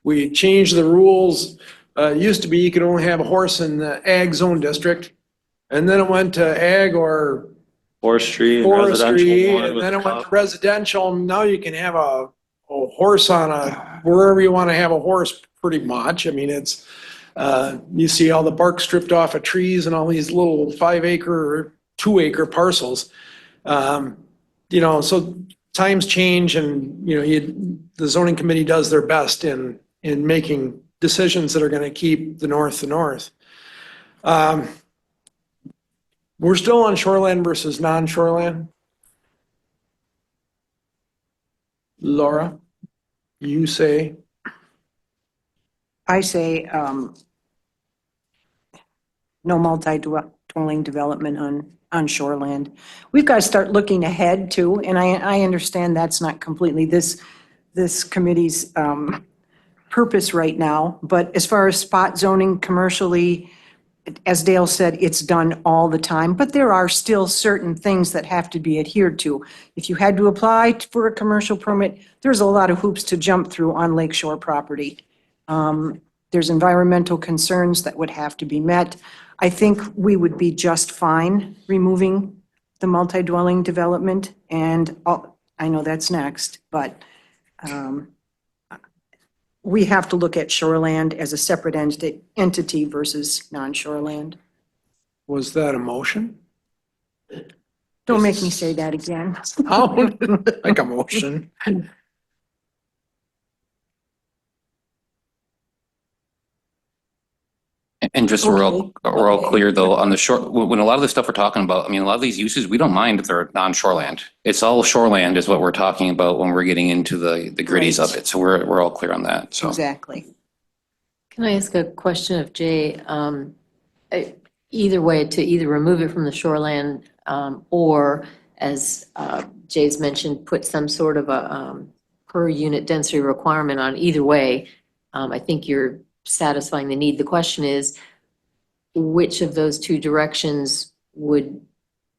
we change the rules. It used to be you could only have a horse in the ag zone district, and then it went to ag or Forestry and forestry, residential. one and with then it went to cup. residential. Now you can have a horse on wherever you want to have a horse, pretty much. I mean, it's, you see all the bark stripped off of trees and all these little 5 acre or 2 acre parcels. So times change, and, the zoning committee does their best in making decisions that are going to keep the north the north. We're still on shoreland versus non-shoreland. Laura, you say? I say, no multi-dwelling development on shoreland. We've got to start looking ahead too, and I understand that's not completely this committee's purpose right now, but as far as spot zoning commercially, as Dale said, it's done all the time, but there are still certain things that have to be adhered to. If you had to apply for a commercial permit, there's a lot of hoops to jump through on lakeshore property. There's environmental concerns that would have to be met. I think we would be just fine removing the multi-dwelling development, and I know that's next, but we have to look at shoreland as a separate entity versus non-shoreland. Was that a motion? Don't make me say that again. Like a motion. And just so we're all clear though, on the shore, when a lot of the stuff we're talking about, I mean, a lot of these uses, we don't mind if they're non-shoreland. It's all shoreland is what we're talking about when we're getting into the gritties of it. So we're all clear on that, so. Exactly. Can I ask a question of Jay? Either way, to either remove it from the shoreland, or as Jay's mentioned, put some sort of a per unit density requirement on either way. I think you're satisfying the need. The question is, which of those two directions would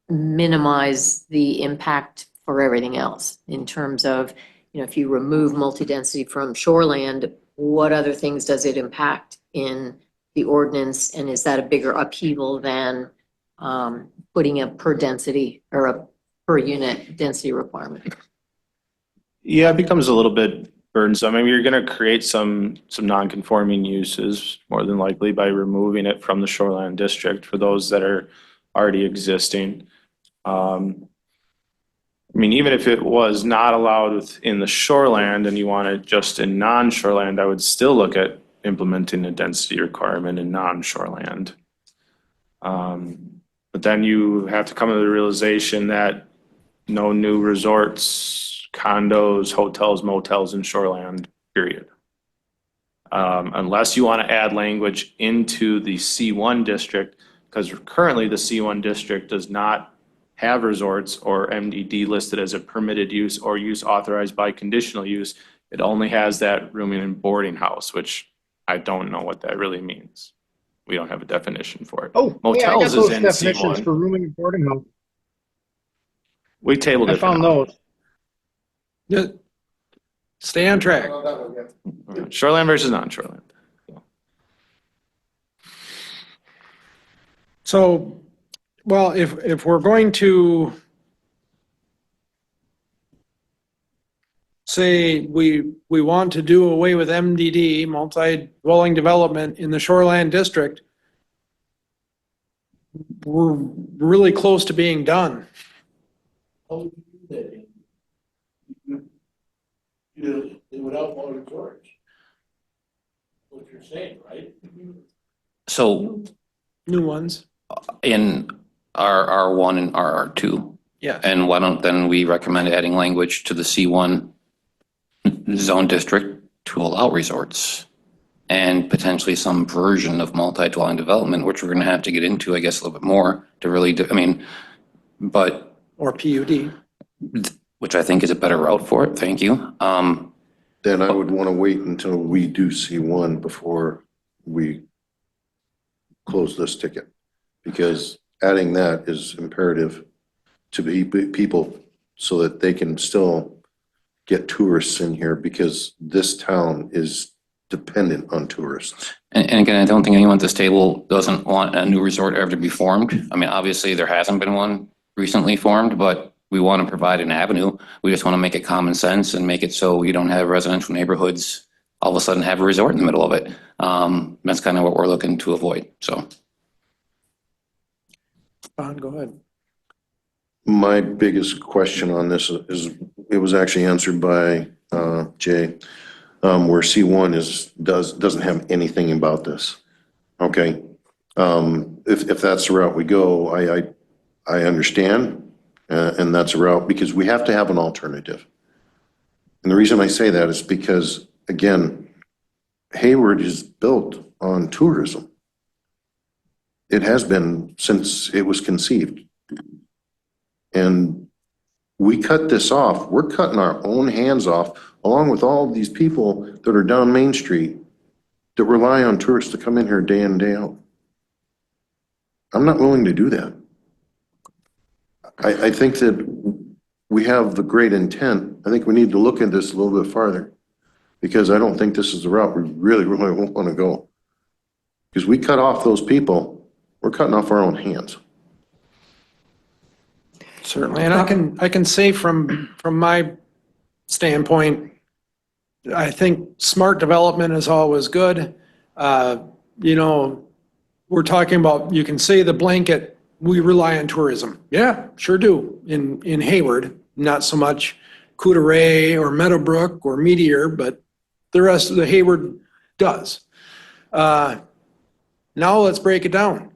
minimize the impact for everything else in terms of, if you remove multi-density from shoreland, what other things does it impact in the ordinance? And is that a bigger upheaval than putting a per density or a per unit density requirement? Yeah, it becomes a little bit burdensome. I mean, you're going to create some non-conforming uses more than likely by removing it from the shoreline district for those that are already existing. I mean, even if it was not allowed in the shoreland and you want it just in non-shoreland, I would still look at implementing a density requirement in non-shoreland. But then you have to come to the realization that no new resorts, condos, hotels, motels in shoreland, period. Unless you want to add language into the C1 district, because currently the C1 district does not have resorts or MDD listed as a permitted use or use authorized by conditional use. It only has that rooming and boarding house, which I don't know what that really means. We don't have a definition for it. Oh, yeah, I got Motels those is in definitions C1. for rooming and boarding house. We tabled I it. found those. Yeah. Stay on track. Shoreline versus non-shoreline. So Well, if we're going to say we want to do away with MDD, multi-dwelling development in the shoreland district, we're really close to being done. How would you do that? You do it without more resorts. What you're saying, right? So New ones, in R1 and RR2, yeah. and why don't then we recommend adding language to the C1 zone district to allow resorts? And potentially some version of multi-dwelling development, which we're gonna have to get into, I guess, a little bit more to really do, I mean, but, Or PUD. which I think is a better route for it, thank you. Then I would want to wait until we do C1 before we close this ticket. Because adding that is imperative to be people so that they can still get tourists in here, because this town is dependent on tourists. And again, I don't think anyone at this table doesn't want a new resort ever to be formed. I mean, obviously, there hasn't been one recently formed, but we want to provide an avenue. We just want to make it common sense and make it so you don't have residential neighborhoods all of a sudden have a resort in the middle of it. That's kind of what we're looking to avoid, so. Bon, go ahead. My biggest question on this is, it was actually answered by Jay, where C1 doesn't have anything about this. Okay, if that's the route we go, I understand, and that's a route, because we have to have an alternative. And the reason I say that is because, again, Hayward is built on tourism. It has been since it was conceived. And we cut this off, we're cutting our own hands off, along with all these people that are down Main Street that rely on tourists to come in here day in and day out. I'm not willing to do that. I think that we have the great intent. I think we need to look at this a little bit farther, because I don't think this is the route we really want to go. Because we cut off those people, we're cutting off our own hands. Certainly, and I can say from my standpoint, I think smart development is always good. You know, we're talking about, you can say the blanket, we rely on tourism. Yeah, sure do. In Hayward, not so much Coudray or Meadowbrook or Meteor, but the rest of the Hayward does. Now let's break it down.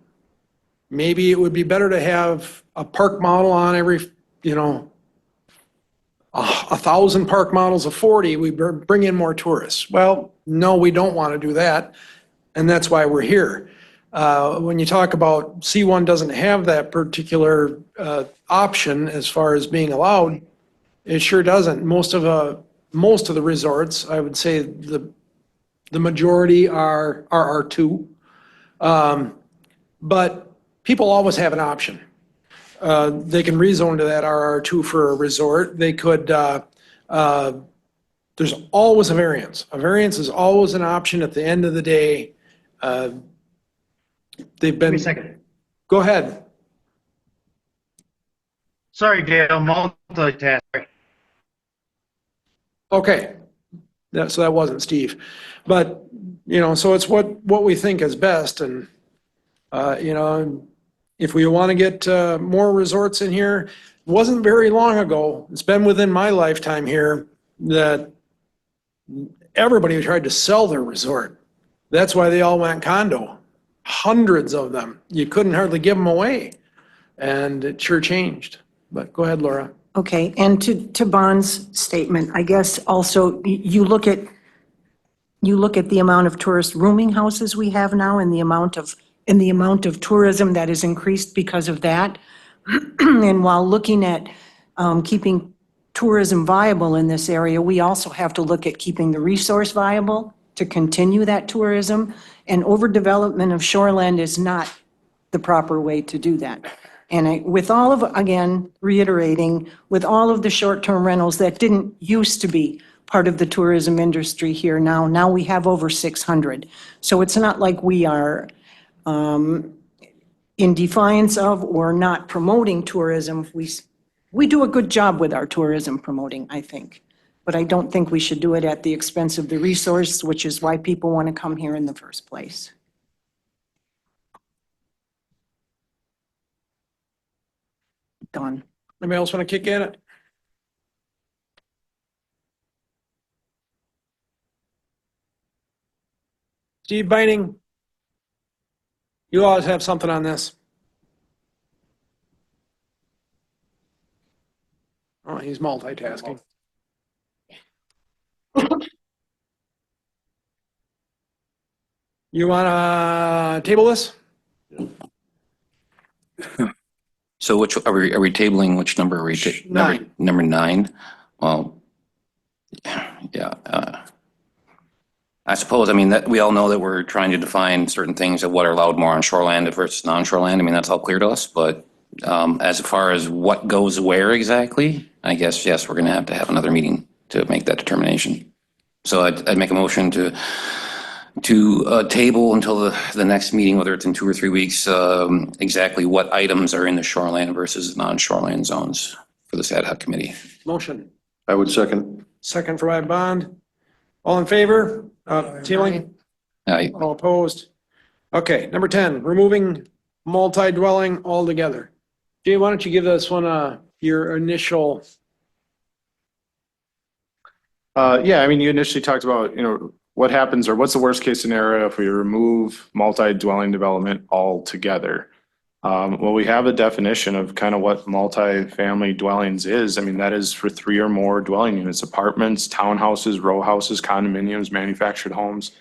Maybe it would be better to have a park model on every, 1,000 park models of 40, we bring in more tourists. Well, no, we don't want to do that, and that's why we're here. When you talk about C1 doesn't have that particular option as far as being allowed, it sure doesn't. Most of the resorts, I would say the majority are R2. But people always have an option. They can rezone to that RR2 for a resort. They could, there's always a variance. A variance is always an option at the end of the day. They've been. Wait a second. Go ahead. Sorry, Dale, multitask. Okay. So that wasn't Steve. But, so it's what we think is best. And, if we want to get more resorts in here, it wasn't very long ago, it's been within my lifetime here, that everybody tried to sell their resort. That's why they all went condo. Hundreds of them. You couldn't hardly give them away. And it sure changed. But go ahead, Laura. Okay, and to Bon's statement, I guess also you look at the amount of tourist rooming houses we have now and the amount of tourism that has increased because of that. And while looking at keeping tourism viable in this area, we also have to look at keeping the resource viable to continue that tourism. And overdevelopment of shoreland is not the proper way to do that. And with all of, again, reiterating, with all of the short-term rentals that didn't used to be part of the tourism industry here now we have over 600. So it's not like we are in defiance of or not promoting tourism. We do a good job with our tourism promoting, I think. But I don't think we should do it at the expense of the resource, which is why people want to come here in the first place. Done. Anybody else want to kick in it? Steve Beining, you always have something on this. Oh, he's multitasking. You want to table this? So which, are we tabling, which number are we? Nine. Number 9? Well, yeah, I suppose, I mean, that, we all know that we're trying to define certain things of what are allowed more on shoreland versus non-shoreland. I mean, that's all clear to us, but as far as what goes where exactly, I guess, yes, we're gonna have another meeting to make that determination. So I'd make a motion to table until the next meeting, whether it's in 2 or 3 weeks, exactly what items are in the shoreline versus non-shoreline zones for this ad hoc committee. Motion. I would second. Second for my bond. All in favor? Tabling? All opposed? Okay, number 10, removing multi-dwelling altogether. Jay, why don't you give this one your initial? Yeah, I mean, you initially talked about, what happens or what's the worst case scenario if we remove multi-dwelling development altogether? Well, we have a definition of kind of what multi-family dwellings is. I mean, that is for 3 or more dwelling units, apartments, townhouses, row houses, condominiums, manufactured homes.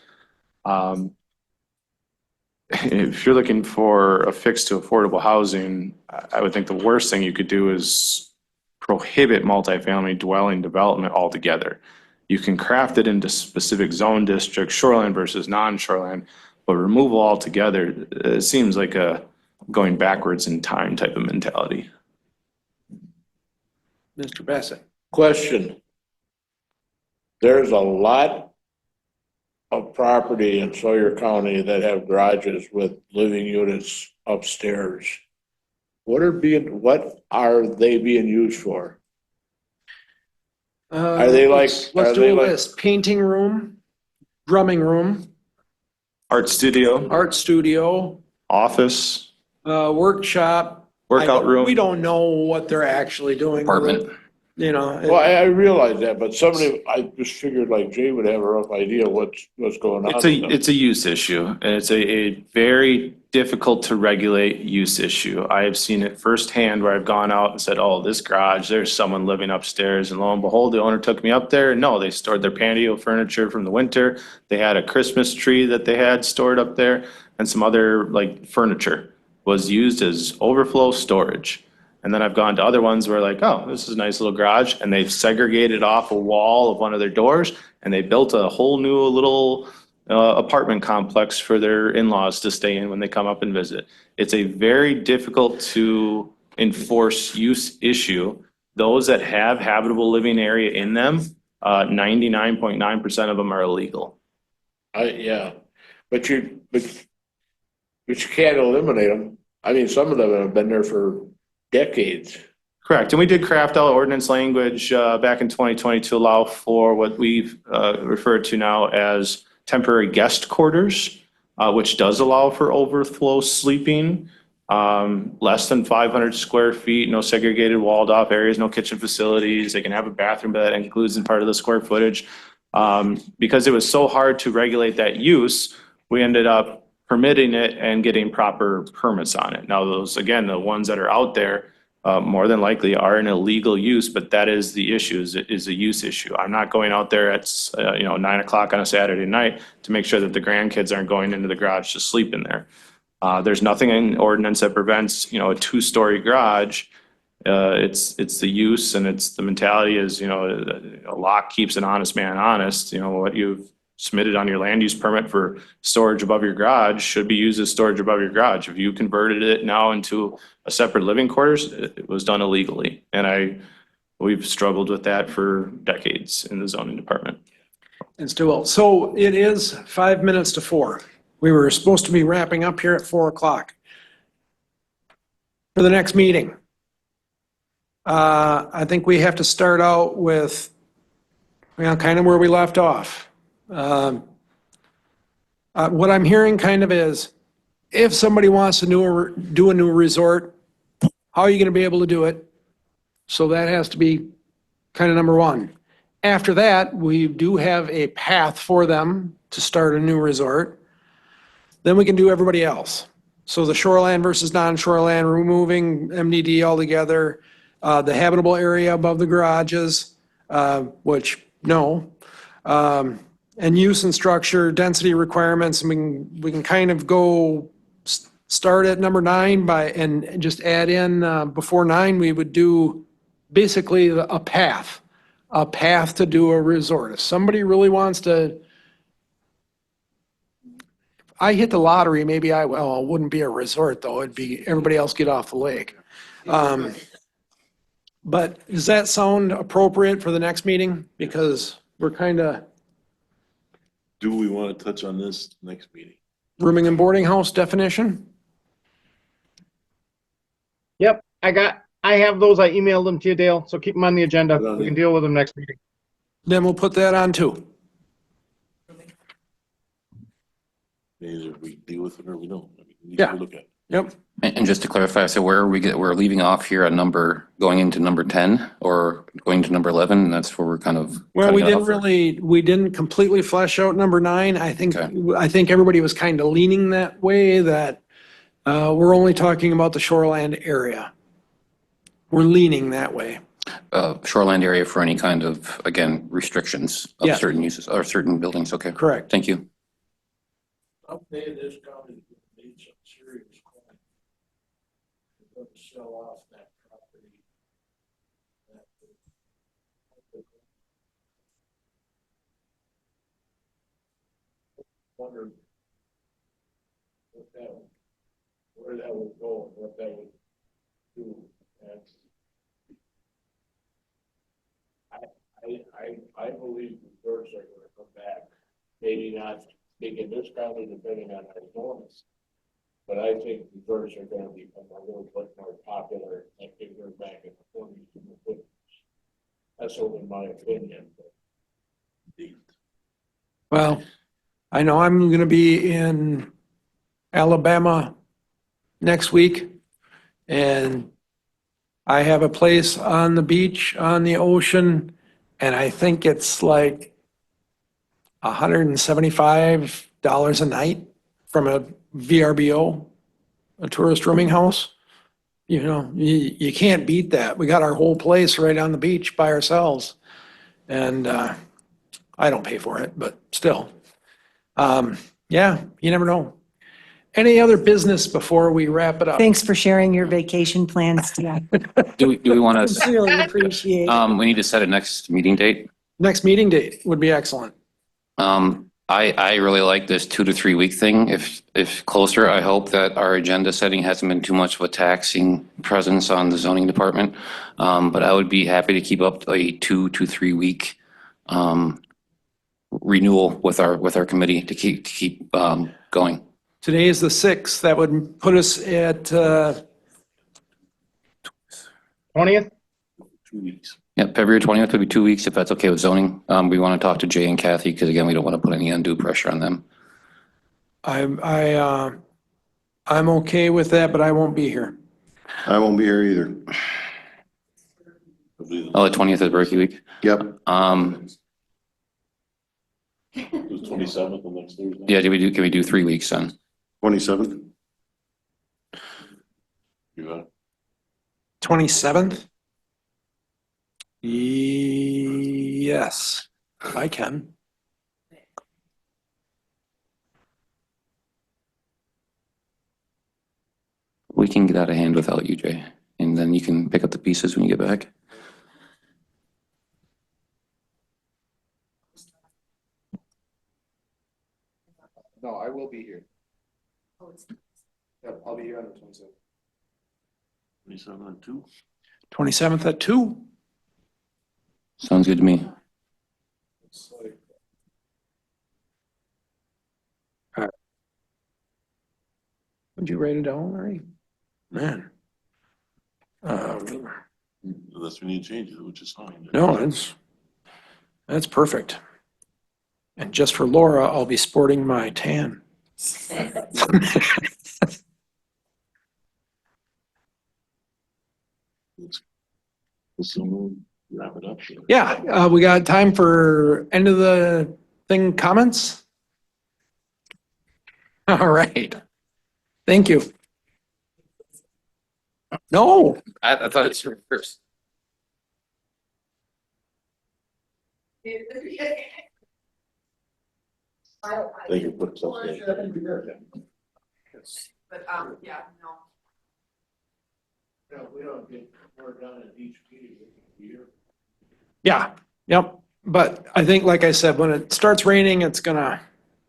If you're looking for a fix to affordable housing, I would think the worst thing you could do is prohibit multifamily dwelling development altogether. You can craft it into specific zone districts, shoreline versus non-shoreline, but removal altogether, it seems like a going backwards in time type of mentality. Mr. Bassett. Question. There's a lot of property in Sawyer County that have garages with living units upstairs. What are they being used for? Are they like? Let's do a list. Painting room, drumming room, Art studio, art studio, office, workshop. workout room. We don't know what they're actually doing. Apartment. Well, I realize that, but I just figured like Jay would have a rough idea what's going on. It's a use issue, and it's a very difficult to regulate use issue. I have seen it firsthand where I've gone out and said, oh, this garage, there's someone living upstairs, and lo and behold, the owner took me up there. No, they stored their patio furniture from the winter. They had a Christmas tree that they had stored up there, and some other like furniture was used as overflow storage. And then I've gone to other ones where like, oh, this is a nice little garage, and they've segregated off a wall of one of their doors, and they built a whole new little apartment complex for their in-laws to stay in when they come up and visit. It's a very difficult to enforce use issue. Those that have habitable living area in them, 99.9% of them are illegal. Yeah, but you can't eliminate them. I mean, some of them have been there for decades. Correct. And we did craft out ordinance language back in 2020 to allow for what we've referred to now as temporary guest quarters, which does allow for overflow sleeping, less than 500 square feet, no segregated walled off areas, no kitchen facilities. They can have a bathroom, but that includes in part of the square footage. Because it was so hard to regulate that use, we ended up permitting it and getting proper permits on it. Now those, again, the ones that are out there, more than likely are an illegal use, but that is the issue, is a use issue. I'm not going out there at 9 o'clock on a Saturday night to make sure that the grandkids aren't going into the garage to sleep in there. There's nothing in ordinance that prevents, a 2-story garage. It's the use and it's the mentality is, a lock keeps an honest man honest. What you've submitted on your land use permit for storage above your garage should be used as storage above your garage. If you converted it now into a separate living quarters, it was done illegally. And we've struggled with that for decades in the zoning department. And still will. So it is 5 minutes to 4. We were supposed to be wrapping up here at 4 o'clock. for the next meeting. I think we have to start out with, kind of where we left off. What I'm hearing kind of is, if somebody wants to do a new resort, how are you going to be able to do it? So that has to be kind of number one. After that, we do have a path for them to start a new resort. Then we can do everybody else. So the shoreland versus non-shoreland, removing MDD altogether, the habitable area above the garages, which, no. And use and structure, density requirements, and we can kind of go start at number 9 and just add in, before 9, we would do basically a path to do a resort. If somebody really wants to, I hit the lottery, maybe it wouldn't be a resort though, it'd be everybody else get off the lake. But does that sound appropriate for the next meeting? Because we're kind of Do we want to touch on this next meeting? rooming and boarding house definition? Yep, I have those. I emailed them to you, Dale, so keep them on the agenda. We can deal with them next meeting. Then we'll put that on too. Either we deal with it or we don't. I mean, we need Yeah. to look at it. Yep. And just to clarify, so we're leaving off here at going into number 10 or going to number 11, and that's where we're kind of. Well, cutting it off. we didn't completely flesh out number 9. I think Okay. everybody was kind of leaning that way, that we're only talking about the shoreland area. We're leaning that way. Shoreland area for any kind of, again, restrictions of Yeah. certain uses or certain buildings. Okay. Correct. Thank you. Someday this county is gonna need some serious coin. They're gonna sell off that property. Wondered where that would go and what that would do. And I believe the birds are gonna come back. Maybe not big in this county, depending on our bonus. But I think the birds are gonna become a little bit more popular and bigger back in the 40s and the 50s. That's only my opinion. Well, I know I'm going to be in Alabama next week, and I have a place on the beach, on the ocean, and I think it's like $175 a night from a VRBO, a tourist rooming house. You know, you can't beat that. We got our whole place right on the beach by ourselves. And I don't pay for it, but still. Yeah, you never know. Any other business before we wrap it up? Thanks for sharing your vacation plans, Tia. Do we want to, Sincerely appreciate it. we need to set a next meeting date. Next meeting date would be excellent. I really like this 2 to 3 week thing. If closer, I hope that our agenda setting hasn't been too much of a taxing presence on the zoning department. But I would be happy to keep up a 2 to 3 week, renewal with our committee to keep going. Today is the 6th. That would put us at 20th? 2 weeks. Yeah, February 20th would be 2 weeks if that's okay with zoning. We want to talk to Jay and Kathy because again, we don't want to put any undue pressure on them. I'm okay with that, but I won't be here. I won't be here either. Oh, the 20th is Berkey week. Yep. It was 27th the next Thursday. Yeah, can we do 3 weeks then? 27th? You got it? 27th? Yes, I can. We can get out of hand without you, Jay, and then you can pick up the pieces when you get back. No, I will be here. Yep, I'll be here on the 27th. 27 and 2. 27th at 2? Sounds good to me. It's like, Would you write it down, Larry? Man, Unless we need to change it, which is fine. No, that's perfect. And just for Laura, I'll be sporting my tan. So we'll wrap it up. Yeah, we got time for end of the thing comments? All right. Thank you. No, I thought it's first. Thank you. Put stuff there. But, yeah, no. Yeah, we don't get more done at each meeting year. yeah, yep. But I think, like I said, when it starts raining, it's gonna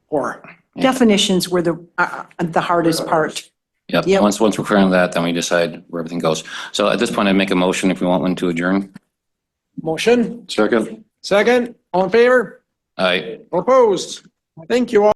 pour. Definitions were the hardest part. Yep, Yep. once we're clear on that, then we decide where everything goes. So at this point, I'd make a motion if we want one to adjourn. Motion, Second. second, all in favor? Aye. Opposed? Thank you all.